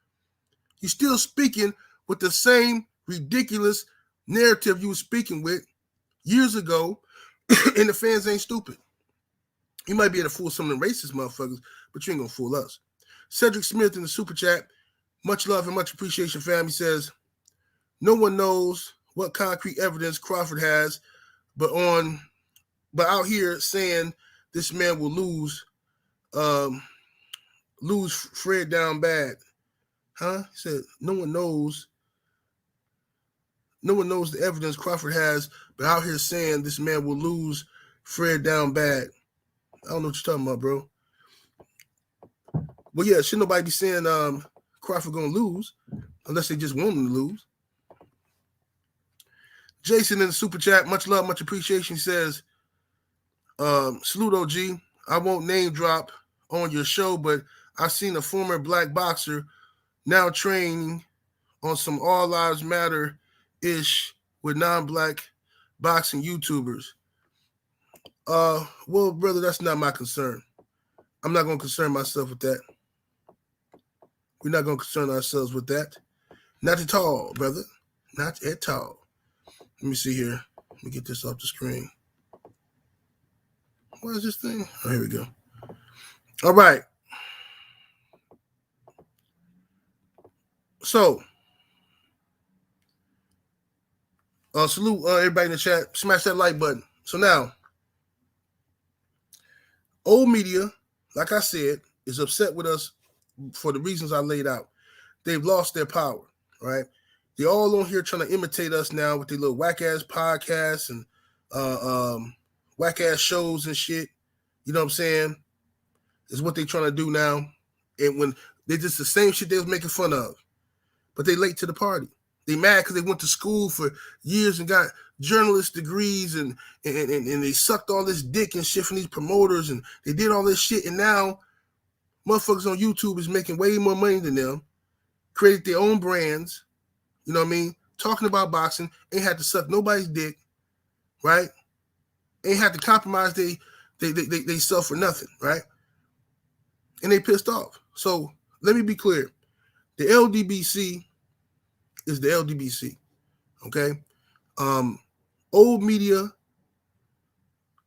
You're still speaking with the same ridiculous narrative you were speaking with years ago, and the fans ain't stupid. You might be able to fool some of them racist motherfuckers, but you ain't gonna fool us. Cedric Smith in the super chat, much love and much appreciation, family, says, no one knows what concrete evidence Crawford has, but out here saying this man will lose Fred down bad. Huh? He said no one knows the evidence Crawford has, but out here saying this man will lose Fred down bad. I don't know what you're talking about, bro. Well, yeah, should nobody be saying Crawford gonna lose unless they just want him to lose. Jason in the super chat, much love, much appreciation, says, salute OG. I won't name drop on your show, but I've seen a former black boxer now training on some All Lives Matter-ish with non-black boxing YouTubers. Well, brother, that's not my concern. I'm not going to concern myself with that. We're not going to concern ourselves with that. Not at all, brother. Not at all. Let me see here. Let me get this off the screen. What is this thing? Oh, here we go. All right. So, salute everybody in the chat. Smash that like button. So now, old media, like I said, is upset with us for the reasons I laid out. They've lost their power, right? They're all on here trying to imitate us now with their little whack-ass podcasts and whack-ass shows and shit. You know what I'm saying? Is what they're trying to do now. And when they're just the same shit they was making fun of. But they late to the party. They mad because they went to school for years and got journalist degrees and they sucked all this dick and shit from these promoters and they did all this shit. And now motherfuckers on YouTube is making way more money than them, created their own brands, you know what I mean? Talking about boxing, ain't had to suck nobody's dick, right? Ain't had to compromise they self for nothing, right? And they pissed off. So let me be clear. The Ldbc is the Ldbc, okay? Old media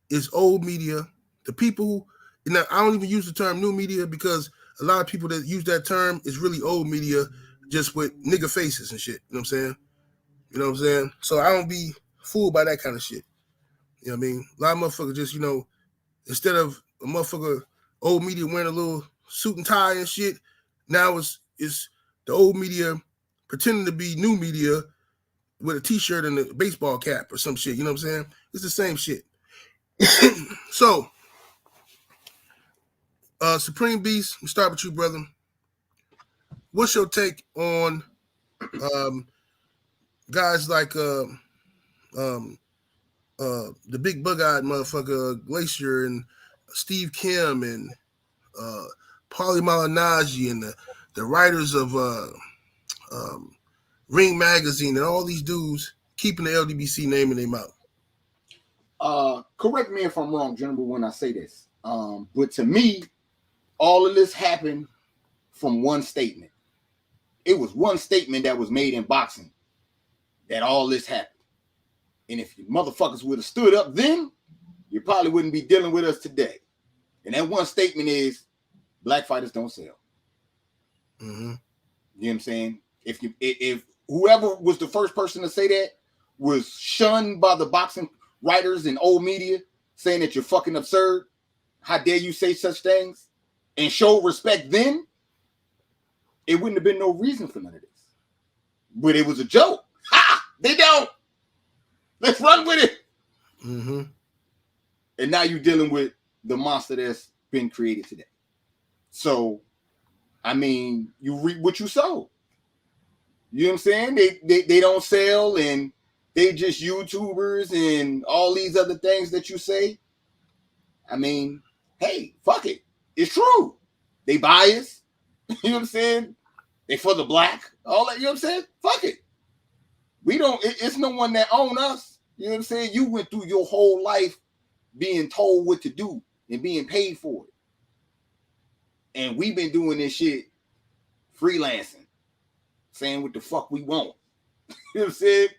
is old media. The people, now I don't even use the term new media because a lot of people that use that term is really old media just with nigga faces and shit. You know what I'm saying? You know what I'm saying? So I don't be fooled by that kind of shit. You know what I mean? A lot of motherfuckers just, instead of a motherfucker old media wearing a little suit and tie and shit, now it's the old media pretending to be new media with a t-shirt and a baseball cap or some shit. You know what I'm saying? It's the same shit. So, Supreme Beast, we start with you, brother. What's your take on guys like the big bug-eyed motherfucker Glacier and Steve Kim and Paulie Malignaggi and the writers of Ring Magazine and all these dudes keeping the Ldbc name in their mouth? Correct me if I'm wrong, General, when I say this. But to me, all of this happened from one statement. It was one statement that was made in boxing that all this happened. And if you motherfuckers would have stood up then, you probably wouldn't be dealing with us today. And that one statement is black fighters don't sell. Mm-hmm. You know what I'm saying? If whoever was the first person to say that was shunned by the boxing writers and old media, saying that you're fucking absurd, how dare you say such things, and show respect then, it wouldn't have been no reason for none of this. But it was a joke. Ha! They don't. Let's run with it. Mm-hmm. And now you're dealing with the monster that's been created today. So, I mean, you reap what you sow. You know what I'm saying? They don't sell, and they just YouTubers and all these other things that you say. I mean, hey, fuck it. It's true. They bias. You know what I'm saying? They for the black. All that, you know what I'm saying? Fuck it. We don't, it's no one that own us. You know what I'm saying? You went through your whole life being told what to do and being paid for it. And we've been doing this shit freelancing, saying what the fuck we want. You know what I'm saying?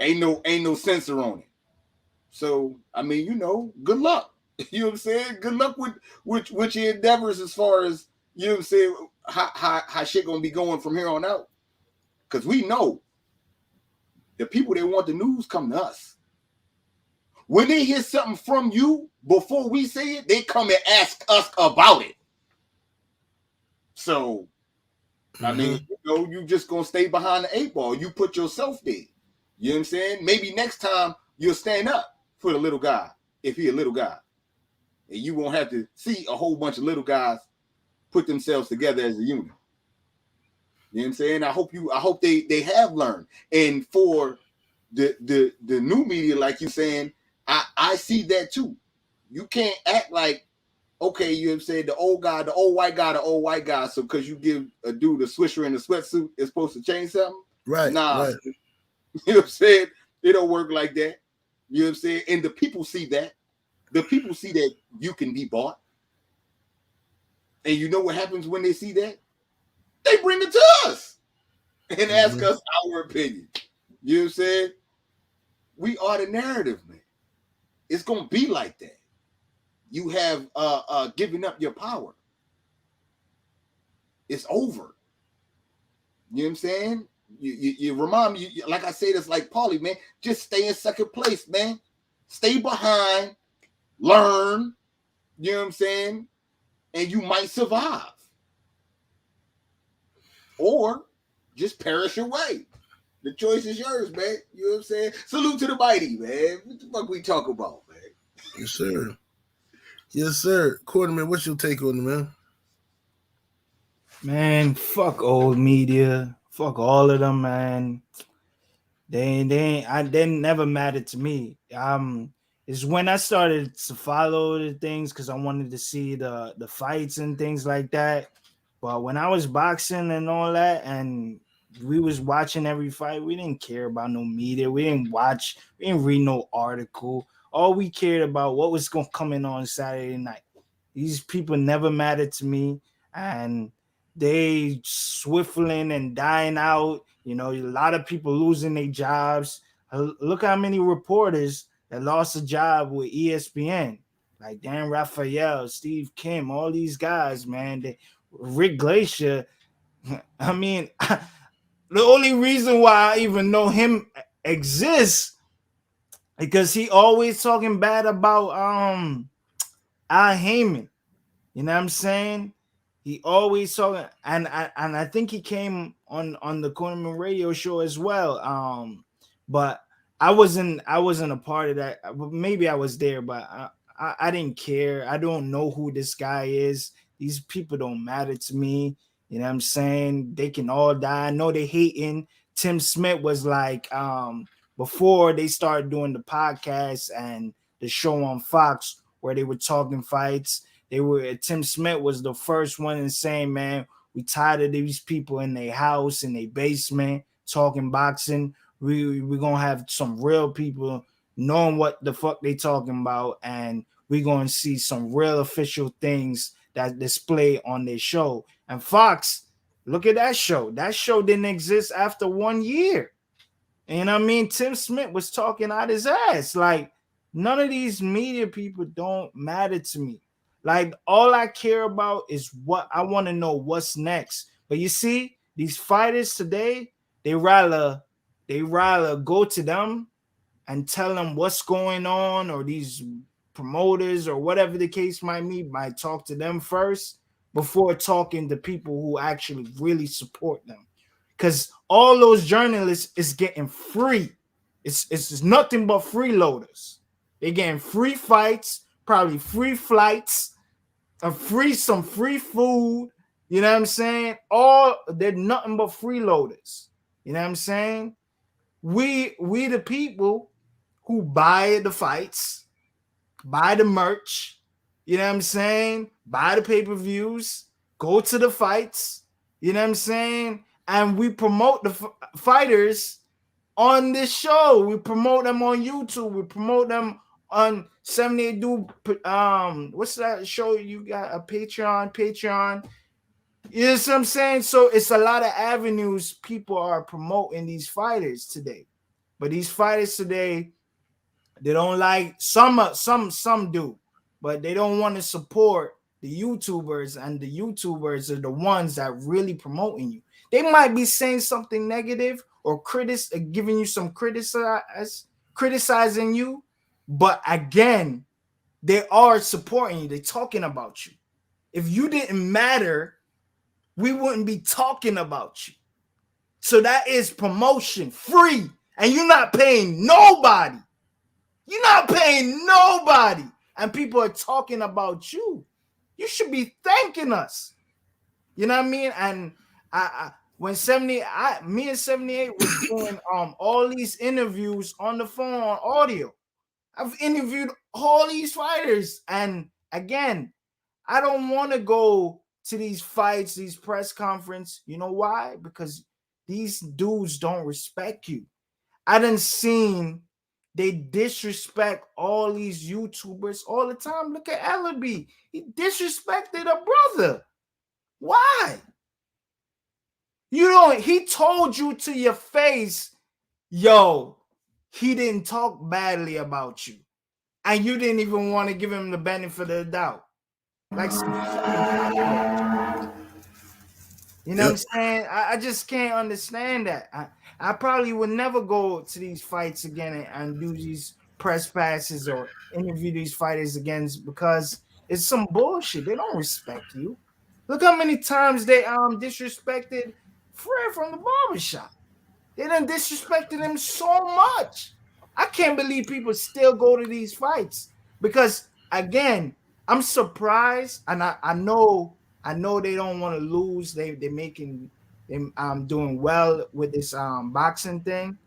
Ain't no censor on it. So, I mean, you know, good luck. You know what I'm saying? Good luck with your endeavors as far as, you know what I'm saying, how shit gonna be going from here on out. Because we know the people that want the news come to us. When they hear something from you before we say it, they come and ask us about it. So, I mean, you know, you just gonna stay behind the 8 ball. You put yourself there. You know what I'm saying? Maybe next time you'll stand up for the little guy, if he a little guy. And you won't have to see a whole bunch of little guys put themselves together as a unit. You know what I'm saying? I hope they have learned. And for the new media, like you saying, I see that too. You can't act like, okay, you know what I'm saying, the old white guy, so because you give a dude a swisher in a sweatsuit, it's supposed to change something? Right. Nah. Right. You know what I'm saying? It don't work like that. You know what I'm saying? And the people see that. The people see that you can be bought. And you know what happens when they see that? They bring it to us and ask us our opinion. You know what I'm saying? We are the narrative, man. It's going to be like that. You have given up your power. It's over. You know what I'm saying? You remind me, like I said, it's like Paulie, man. Just stay in second place, man. Stay behind. Learn. You know what I'm saying? And you might survive. Or just perish away. The choice is yours, man. You know what I'm saying? Salute to the mighty, man. What the fuck we talk about, man? Yes, sir. Yes, sir. Quarterman, what's your take on it, man? Man, fuck old media. Fuck all of them, man. They never mattered to me. It's when I started to follow the things because I wanted to see the fights and things like that. But when I was boxing and all that, and we was watching every fight, we didn't care about no media. We didn't read no article. All we cared about what was going to come in on Saturday night. These people never mattered to me, and they swiftling and dying out. You know, a lot of people losing their jobs. Look how many reporters that lost a job with ESPN, like Dan Raphael, Steve Kim, all these guys, man. Rick Glacier. I mean, the only reason why I even know him exists because he always talking bad about Haymon. You know what I'm saying? He always talking, and I think he came on the Cornerman radio show as well. But I wasn't a part of that. Maybe I was there, but I didn't care. I don't know who this guy is. These people don't matter to me. You know what I'm saying? They can all die. I know they hating. Tim Smith was like, before they started doing the podcast and the show on Fox where they were talking fights, Tim Smith was the first one in saying, man, we tired of these people in their house, in their basement, talking boxing. We're going to have some real people knowing what the fuck they talking about, and we're going to see some real official things that display on their show. And Fox, look at that show. That show didn't exist after 1 year. And I mean, Tim Smith was talking out his ass. Like, none of these media people don't matter to me. Like, all I care about is what I want to know what's next. But you see, these fighters today, they rather go to them and tell them what's going on, or these promoters or whatever the case might be, might talk to them first before talking to people who actually really support them. Because all those journalists is getting free. It's nothing but freeloaders. They're getting free fights, probably free flights, some free food. You know what I'm saying? They're nothing but freeloaders. You know what I'm saying? We the people who buy the fights, buy the merch. You know what I'm saying? Buy the pay-per-views, go to the fights. You know what I'm saying? And we promote the fighters on this show. We promote them on YouTube. We promote them on 78 Do. What's that show you got? A Patreon. You know what I'm saying? So it's a lot of avenues people are promoting these fighters today. But these fighters today, they don't like some do, but they don't want to support the YouTubers, and the YouTubers are the ones that really promoting you. They might be saying something negative or giving you some criticizing you, but again, they are supporting you. They're talking about you. If you didn't matter, we wouldn't be talking about you. So that is promotion, free, and you're not paying nobody. You're not paying nobody, and people are talking about you. You should be thanking us. You know what I mean? And when me and 78 was doing all these interviews on the phone, on audio. I've interviewed all these fighters, and again, I don't want to go to these fights, these press conference. You know why? Because these dudes don't respect you. I done seen they disrespect all these YouTubers all the time. Look at Ldbc. He disrespected a brother. Why? He told you to your face, yo, he didn't talk badly about you. And you didn't even want to give him the benefit of the doubt. Like, you know what I'm saying? I just can't understand that. I probably would never go to these fights again and do these press passes or interview these fighters again, because it's some bullshit. They don't respect you. Look how many times they disrespected Fred from the barbershop. They done disrespected him so much. I can't believe people still go to these fights, because again, I'm surprised, and I know they don't want to lose. They're doing well with this boxing thing,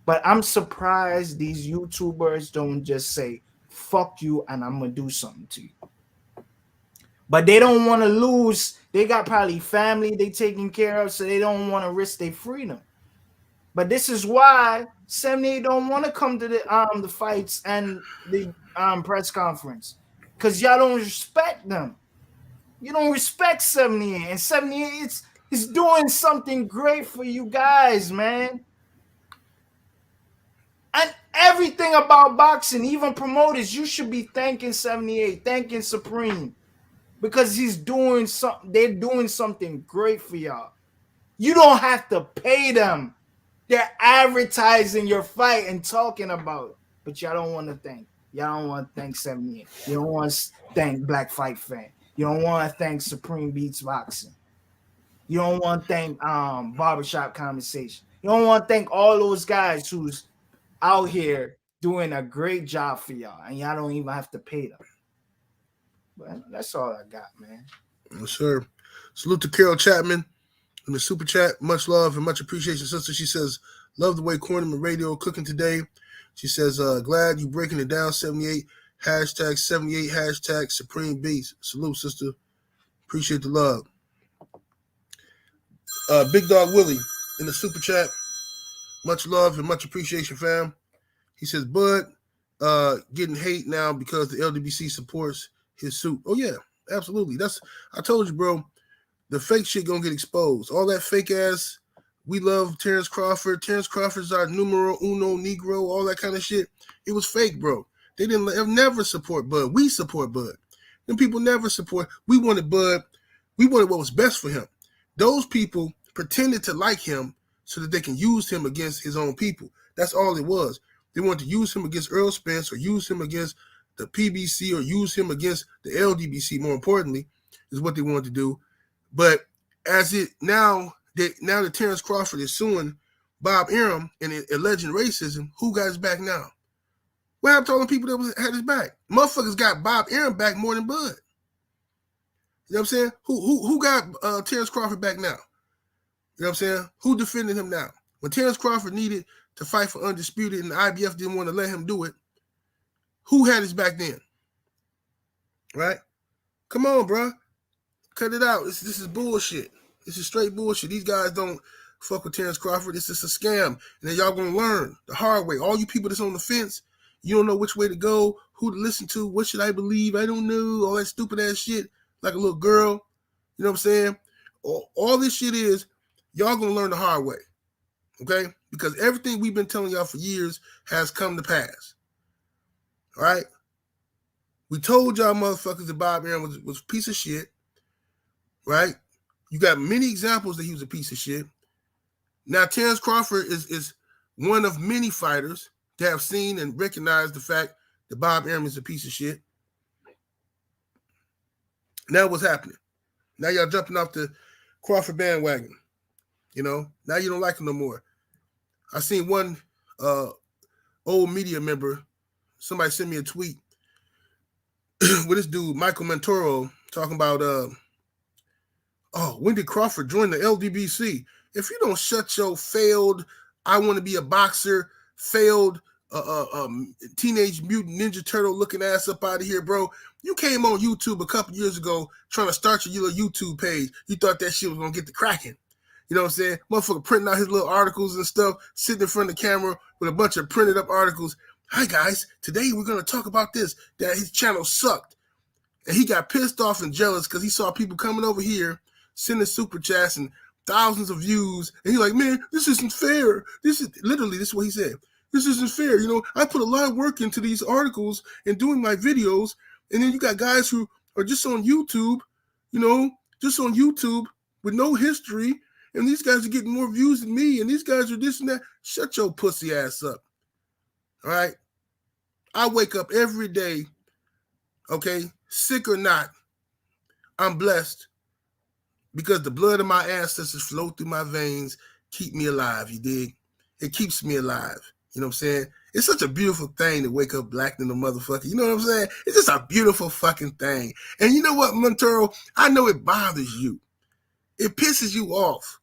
but I'm surprised these YouTubers don't just say fuck you and I'm gonna do something to you. But they don't want to lose. They got probably family they taking care of, so they don't want to risk their freedom. But this is why 78 don't want to come to the fights and the press conference, because y'all don't respect them. You don't respect 78, and 78 is doing something great for you guys, man. And everything about boxing, even promoters, you should be thanking 78, thanking Supreme, because he's doing something. They're doing something great for y'all. You don't have to pay them. They're advertising your fight and talking about it, but y'all don't want to thank. Y'all don't want to thank 78. You don't want to thank Black Fight Fan. You don't want to thank Supreme Beats Boxing. You don't want to thank Barbershop Conversation. You don't want to thank all those guys who's out here doing a great job for y'all, and y'all don't even have to pay them. But that's all I got, man. Yes, sir. Salute to Carol Chapman in the super chat. Much love and much appreciation, sister. She says, love the way Cornerman Radio cooking today. She says, glad you breaking it down, 78. Hashtag 78, hashtag Supreme Beats. Salute, sister. Appreciate the love. Big Dog Willie in the super chat. Much love and much appreciation, fam. He says, Bud getting hate now because the Ldbc supports his suit. Oh, yeah, absolutely. I told you, bro, the fake shit gonna get exposed. All that fake ass, we love Terence Crawford. Terence Crawford's our numero uno negro, all that kind of shit. It was fake, bro. They didn't never support Bud. We support Bud. Them people never support. We wanted Bud. We wanted what was best for him. Those people pretended to like him so that they can use him against his own people. That's all it was. They wanted to use him against Earl Spence, or use him against the PBC, or use him against the Ldbc, more importantly, is what they wanted to do. But now that Terence Crawford is suing Bob Arum and alleging racism, who got his back now? What happened to all the people that had his back? Motherfuckers got Bob Arum back more than Bud. You know what I'm saying? Who got Terence Crawford back now? You know what I'm saying? Who defended him now? When Terence Crawford needed to fight for Undisputed and the IBF didn't want to let him do it, who had his back then? Right? Come on, bro. Cut it out. This is bullshit. This is straight bullshit. These guys don't fuck with Terence Crawford. It's just a scam. And then y'all gonna learn the hard way. All you people that's on the fence, you don't know which way to go, who to listen to, what should I believe? I don't know. All that stupid ass shit, like a little girl. You know what I'm saying? All this shit is, y'all gonna learn the hard way. Okay? Because everything we've been telling y'all for years has come to pass. All right? We told y'all motherfuckers that Bob Arum was a piece of shit. Right? You got many examples that he was a piece of shit. Now, Terence Crawford is one of many fighters that have seen and recognized the fact that Bob Arum is a piece of shit. Now what's happening? Now y'all jumping off the Crawford bandwagon. You know, now you don't like him no more. I seen one old media member, somebody sent me a tweet with this dude, Michael Montoro, talking about when did Crawford join the Ldbc? If you don't shut your failed, I want to be a boxer, failed Teenage Mutant Ninja Turtle looking ass up out of here, bro. You came on YouTube a couple years ago trying to start your little YouTube page. You thought that shit was going to get the cracking. You know what I'm saying? Motherfucker printing out his little articles and stuff, sitting in front of the camera with a bunch of printed up articles. Hi, guys. Today we're going to talk about this, that his channel sucked. And he got pissed off and jealous because he saw people coming over here, sending super chats and thousands of views. And he's like, man, this isn't fair. This is what he said. This isn't fair. You know, I put a lot of work into these articles and doing my videos. And then you got guys who are just on YouTube, you know, just on YouTube with no history. And these guys are getting more views than me. And these guys are this and that. Shut your pussy ass up. All right? I wake up every day, okay, sick or not, I'm blessed because the blood of my ancestors flow through my veins, keep me alive, you dig? It keeps me alive. You know what I'm saying? It's such a beautiful thing to wake up black than a motherfucker. You know what I'm saying? It's just a beautiful fucking thing. And you know what, Montero? I know it bothers you. It pisses you off.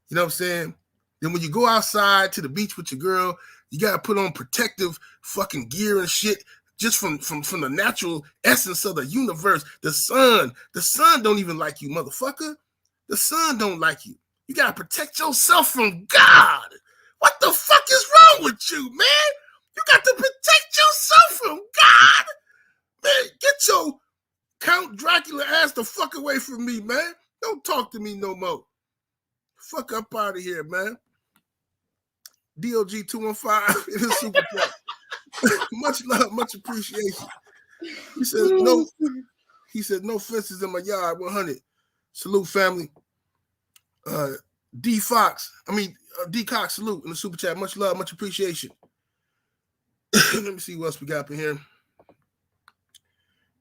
You know what I'm saying? Then when you go outside to the beach with your girl, you got to put on protective fucking gear and shit just from the natural essence of the universe. The sun don't even like you, motherfucker. The sun don't like you. You got to protect yourself from God. What the fuck is wrong with you, man? You got to protect yourself from God. Man, get your Count Dracula ass the fuck away from me, man. Don't talk to me no more. Fuck up out of here, man. DOG 215 in the super chat. Much love, much appreciation. He said no fences in my yard, 100. Salute, family. D Cox, salute in the super chat. Much love, much appreciation. Let me see what else we got up in here.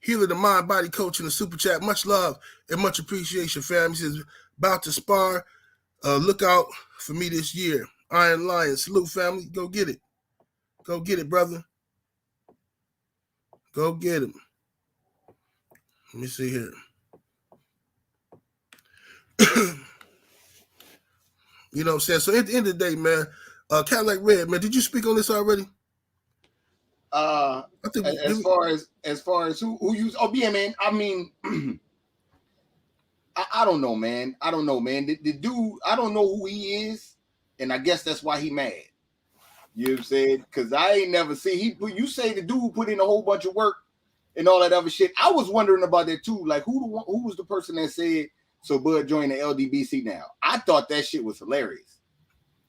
Healer, the mind body coach in the super chat. Much love and much appreciation, fam. He says, about to spar. Look out for me this year. Iron Lion. Salute, family. Go get it. Go get it, brother. Go get him. Let me see here. You know what I'm saying? So at the end of the day, man, Cadillac Redman, did you speak on this already? I think as far as who you yeah, man. I mean, I don't know, man. The dude, I don't know who he is, and I guess that's why he mad. You know what I'm saying? Because I ain't never seen you say the dude put in a whole bunch of work and all that other shit. I was wondering about that too. Like who was the person that said so Bud joined the Ldbc now? I thought that shit was hilarious.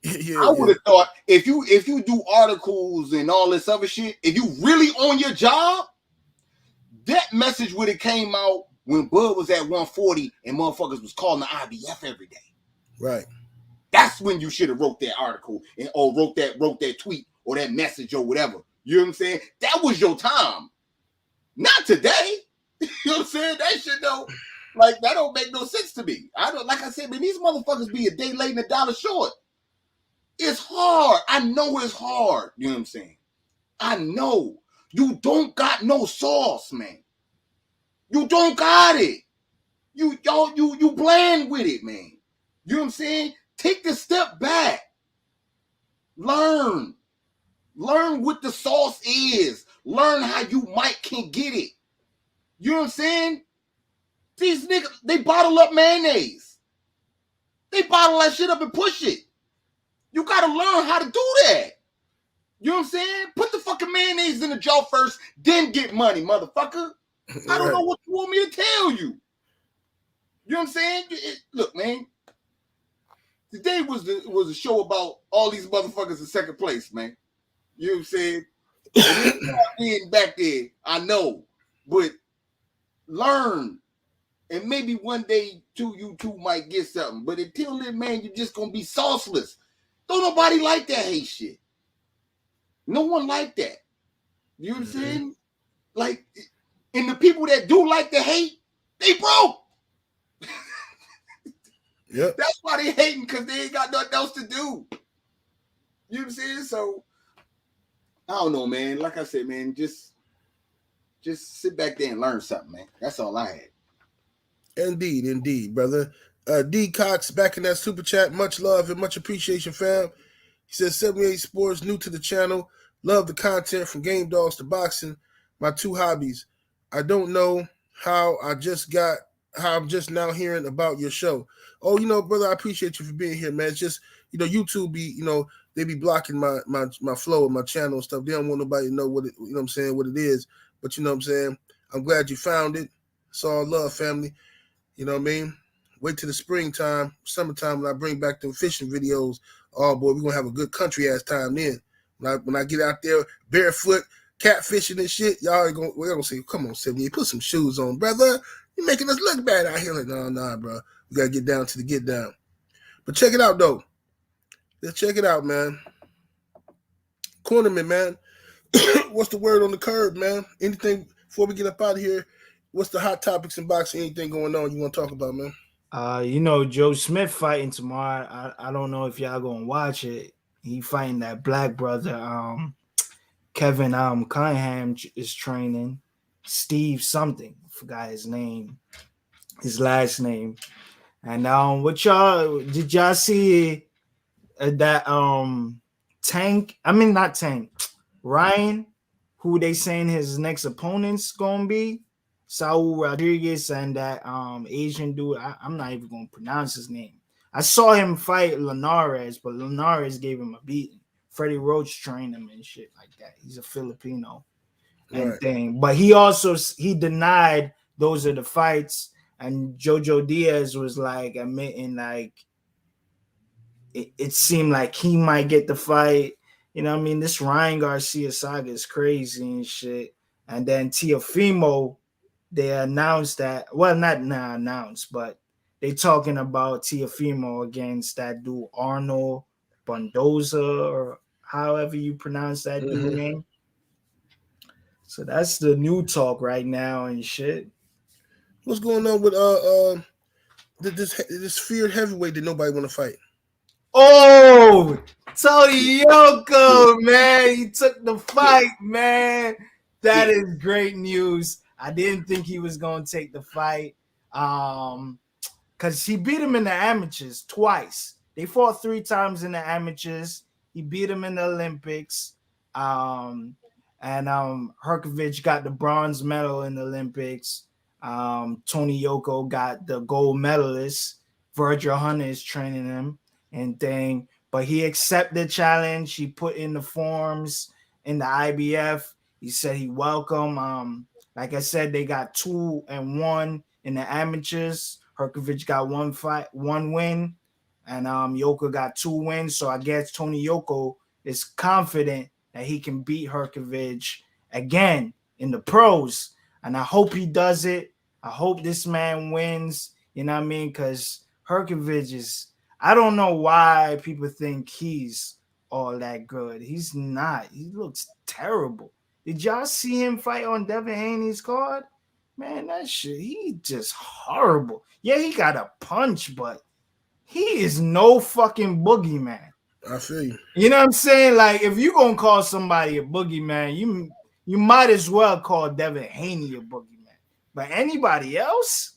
Yeah, I would have thought if you do articles and all this other shit, if you really on your job, that message would have came out when Bud was at 140 and motherfuckers was calling the IBF every day. Right. That's when you should have wrote that article or wrote that tweet or that message or whatever. You know what I'm saying? That was your time. Not today. You know what I'm saying? That shit don't that don't make no sense to me. I don't, like I said, man, these motherfuckers be a day late and a dollar short. It's hard. I know it's hard. You know what I'm saying? I know. You don't got no sauce, man. You don't got it. You bland with it, man. You know what I'm saying? Take the step back. Learn what the sauce is. Learn how you can get it. You know what I'm saying? These niggas, they bottle up mayonnaise. They bottle that shit up and push it. You gotta learn how to do that. You know what I'm saying? Put the fucking mayonnaise in the jar first, then get money, motherfucker. I don't know what you want me to tell you. You know what I'm saying? Look, man. Today was a show about all these motherfuckers in second place, man. You know what I'm saying? Being back there, I know, but learn, and maybe one day you two might get something. But until then, man, you're just gonna be sauceless. Don't nobody like that hate shit. No one like that. You know what I'm saying? Like, and the people that do like the hate, they broke. Yep. That's why they hating, because they ain't got nothing else to do. You know what I'm saying? So I don't know, man. Like I said, man, just sit back there and learn something, man. That's all I had. Indeed, brother. D Cox back in that super chat. Much love and much appreciation, fam. He says 78 Sports, new to the channel. Love the content from game dogs to boxing. My two hobbies. I don't know how I'm just now hearing about your show. Oh, brother, I appreciate you for being here, man. It's just, YouTube be, they be blocking my flow of my channel and stuff. They don't want nobody to know what it, what it is. But you know what I'm saying? I'm glad you found it. It's all love, family. You know what I mean? Wait till the springtime, summertime, when I bring back them fishing videos. Oh boy, we're gonna have a good country ass time then. When I get out there barefoot, catfishing and shit, we're gonna say, come on, 78, put some shoes on, brother. You're making us look bad out here. Like, nah, bro. We gotta get down to the get down. But check it out though. Let's check it out, man. Cornerman, man. What's the word on the curb, man? Anything before we get up out of here? What's the hot topics in boxing? Anything going on you want to talk about, man? Joe Smith fighting tomorrow. I don't know if y'all gonna watch it. He fighting that black brother. Kevin Cunningham is training. Steve something. Forgot his name. His last name. And did y'all see that not Tank. Ryan, who they saying his next opponent's gonna be? Saul Rodriguez and that Asian dude. I'm not even gonna pronounce his name. I saw him fight Linares, but Linares gave him a beating. Freddie Roach trained him and shit like that. He's a Filipino and thing. But he denied those are the fights. And Jojo Diaz was like admitting like it seemed like he might get the fight. You know what I mean? This Ryan Garcia saga is crazy and shit. And then Teofimo, they announced that, well, not now announced, but they talking about Teofimo against that dude Arnold Bondoza, or however you pronounce that dude name. So that's the new talk right now and shit. What's going on with this feared heavyweight that nobody want to fight? Oh, Tony Yoko, man, he took the fight, man. That is great news. I didn't think he was gonna take the fight, because he beat him in the amateurs twice. They fought 3 times in the amateurs. He beat him in the Olympics, and Herkovich got the bronze medal in the Olympics. Tony Yoko got the gold medalist. Virgil Hunter is training him and thing, but he accepted the challenge. He put in the forms in the IBF. He said he welcome. Like I said, they got 2-1 in the amateurs. Herkovich got 1 win, and Yoko got 2 wins. So I guess Tony Yoko is confident that he can beat Herkovich again in the pros. And I hope he does it. I hope this man wins. You know what I mean? Because Herkovich is, I don't know why people think he's all that good. He's not. He looks terrible. Did y'all see him fight on Devin Haney's card? Man, that shit, he just horrible. Yeah, he got a punch, but he is no fucking boogeyman. I feel you. You know what I'm saying? Like, if you gonna call somebody a boogeyman, you you might as well call Devin Haney a boogeyman. But anybody else,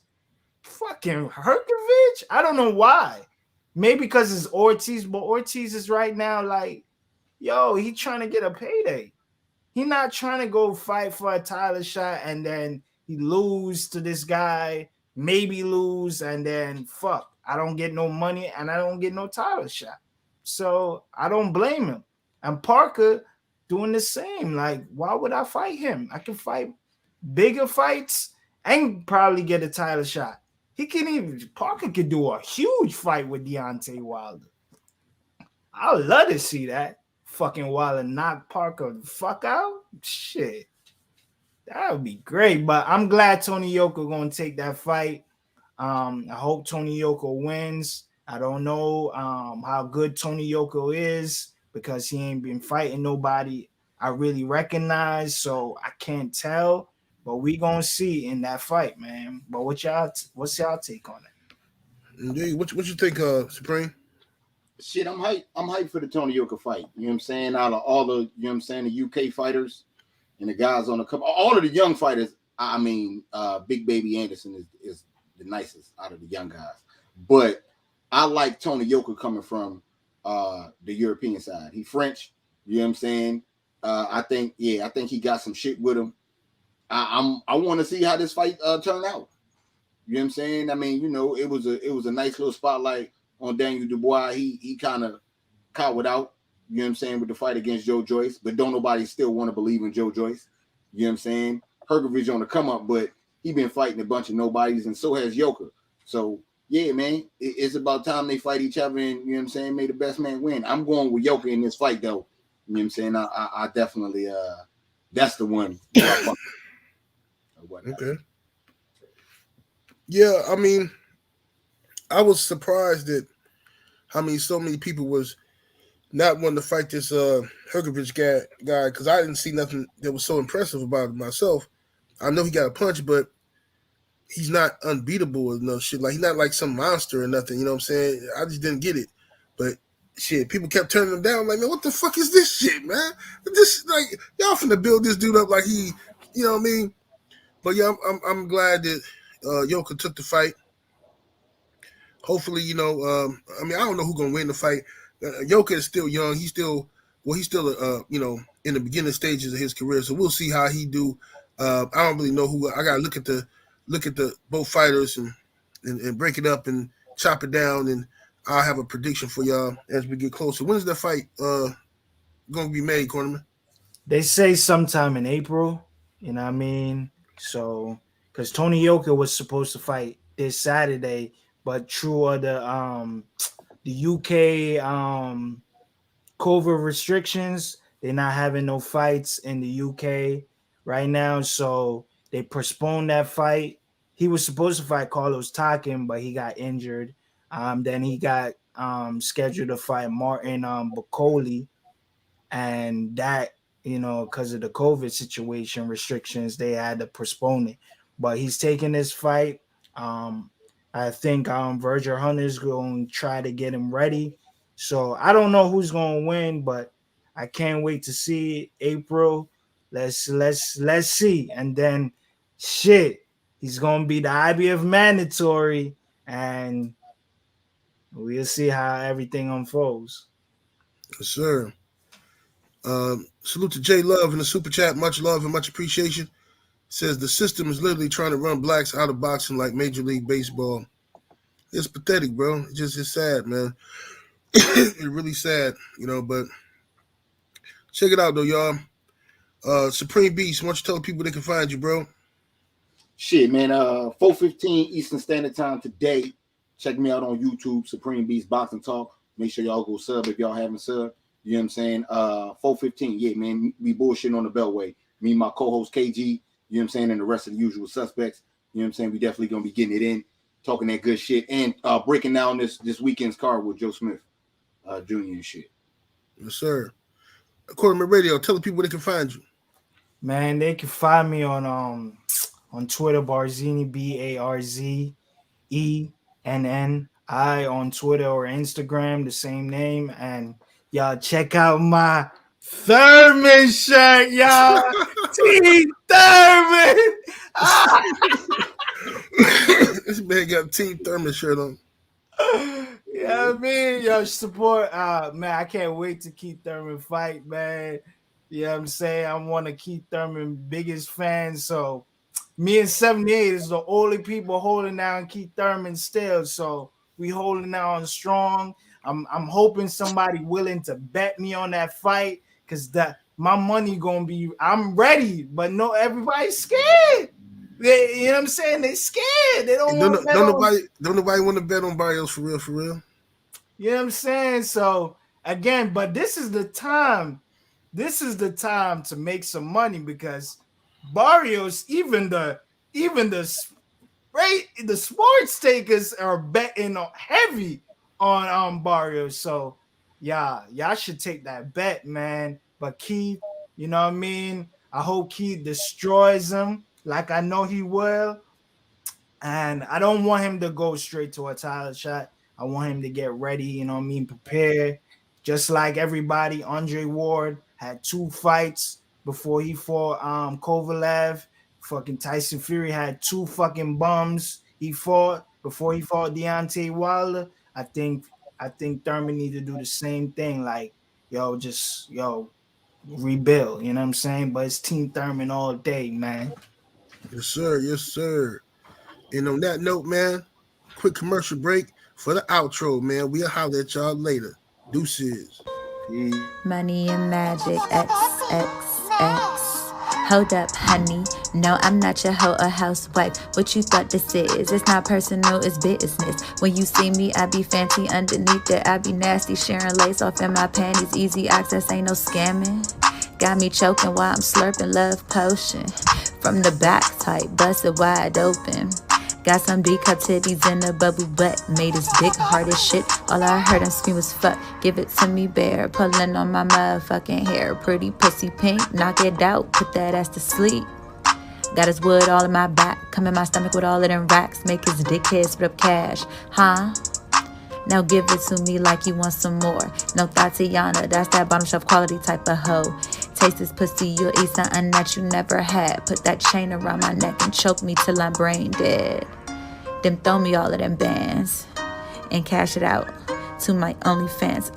fucking Herkovich, I don't know why. Maybe because it's Ortiz, but Ortiz is right now like, yo, he trying to get a payday. He not trying to go fight for a title shot and then he lose to this guy, maybe lose, and then fuck, I don't get no money and I don't get no title shot. So I don't blame him. And Parker doing the same. Like, why would I fight him? I can fight bigger fights and probably get a title shot. Parker could do a huge fight with Deontay Wilder. I would love to see that. Fucking Wilder knock Parker the fuck out. Shit. That would be great. But I'm glad Tony Yoka gonna take that fight. I hope Tony Yoka wins. I don't know how good Tony Yoka is because he ain't been fighting nobody I really recognize, so I can't tell. But we gonna see in that fight, man. But what's y'all take on it? Indeed. What you think, Supreme? Shit, I'm hyped. I'm hyped for the Tony Yoka fight. You know what I'm saying? Out of all the, you know what I'm saying, the UK fighters and the guys on the cup, all of the young fighters. I mean, Big Baby Anderson is the nicest out of the young guys. But I like Tony Yoka coming from the European side. He French. You know what I'm saying? I think he got some shit with him. I want to see how this fight turn out. You know what I'm saying? I mean, you know, it was a nice little spotlight on Daniel Dubois. He kind of cowered out, you know what I'm saying, with the fight against Joe Joyce, but don't nobody still want to believe in Joe Joyce. You know what I'm saying? Hergovich on the come up, but he been fighting a bunch of nobodies, and so has Yoka. So yeah, man, it's about time they fight each other, and you know what I'm saying, may the best man win. I'm going with Yoka in this fight, though. You know what I'm saying? I definitely that's the one. Okay. Yeah, I mean, I was surprised at so many people was not wanting to fight this Hergovich guy because I didn't see nothing that was so impressive about it myself. I know he got a punch, but he's not unbeatable or no shit. Like, he's not like some monster or nothing, you know what I'm saying? I just didn't get it. But shit, people kept turning him down. Like, man, what the fuck is this shit, man? This, like, y'all finna build this dude up like he, you know what I mean? But yeah, I'm glad that Yoka took the fight. Hopefully, you know, I mean, I don't know who's gonna win the fight. Yoka is still young. He's still you know, in the beginning stages of his career. So we'll see how he do. I don't really know who. I gotta look at the both fighters and break it up and chop it down, and I'll have a prediction for y'all as we get closer. When is that fight gonna be made, Cornerman? They say sometime in April. You know what I mean? So, because Tony Yoka was supposed to fight this Saturday, but true of the UK COVID restrictions, they're not having no fights in the UK right now. So they postponed that fight. He was supposed to fight Carlos Takin, but he got injured. Then he got scheduled to fight Martin Bacoli, and that, you know, because of the COVID situation restrictions, they had to postpone it. But he's taking this fight. I think Virgil Hunter's going to try to get him ready. So I don't know who's going to win, but I can't wait to see April. Let's see. And then shit, he's going to be the IBF mandatory, and we'll see how everything unfolds. Yes, sir. Salute to J Love in the super chat. Much love and much appreciation. Says the system is literally trying to run blacks out of boxing like Major League Baseball. It's pathetic, bro. It's sad, man. It's really sad, you know, but check it out though, y'all. Supreme Beast, why don't you tell people they can find you, bro? Shit, man. 4:15 Eastern Standard Time today. Check me out on YouTube, Supreme Beast Boxing Talk. Make sure y'all go sub if y'all haven't subbed. You know what I'm saying? 4:15. Yeah, man. We bullshitting on the Beltway. Me and my co-host KG, you know what I'm saying, and the rest of the usual suspects. You know what I'm saying? We definitely gonna be getting it in, talking that good shit, and breaking down this weekend's card with Joe Smith Jr. and shit. Yes, sir. Quarterman Radio, tell the people where they can find you. Man, they can find me on Twitter, Barzini, BARZENNI on Twitter or Instagram, the same name. And y'all check out my Thurman shirt, y'all. Team Thurman. This man got a Team Thurman shirt on. Yeah, I mean, yo, support. Man, I can't wait to Keith Thurman fight, man. You know what I'm saying? I'm one of Keith Thurman's biggest fans. So me and 78 is the only people holding down Keith Thurman still. So we holding down strong. I'm hoping somebody willing to bet me on that fight, because that my money gonna be. I'm ready, but no, everybody's scared. You know what I'm saying? They scared. They don't want to bet don't nobody want to bet on Barrios for real. You know what I'm saying? So again, but this is the time. This is the time to make some money, because Barrios, even the sports takers are betting heavy on Barrios. So yeah, y'all should take that bet, man. But Keith, you know what I mean? I hope Keith destroys him like I know he will. And I don't want him to go straight to a title shot. I want him to get ready, you know what I mean, prepare. Just like everybody, Andre Ward had 2 fights before he fought Kovalev. Fucking Tyson Fury had 2 fucking bums he fought before he fought Deontay Wilder. I think Thurman need to do the same thing. Like, rebuild, you know what I'm saying? But it's Team Thurman all day, man. Yes, sir. And on that note, man, quick commercial break for the outro, man. We'll holler at y'all later. Deuces. Money and magic, XXX. Hold up, honey. No, I'm not your hoe or housewife. What you thought this is? It's not personal, it's business. When you see me, I be fancy underneath it. I be nasty, sharing lace off in my panties. Easy access, ain't no scamming. Got me choking while I'm slurping love potion. From the back type, busted wide open. Got some D-cup titties in a bubble butt. Made his dick hard as shit. All I heard him scream was fuck. Give it to me, bear. Pulling on my motherfucking hair. Pretty pussy pink. Knock it out. Put that ass to sleep. Got his wood all in my back. Come in my stomach with all of them racks. Make his dickhead split up cash. Huh? Now give it to me like you want some more. No Tatiana, that's that bottom shelf quality type of hoe. Taste this pussy, you'll eat something that you never had. Put that chain around my neck and choke me till I'm brain dead. Then throw me all of them bands and cash it out to my OnlyFans.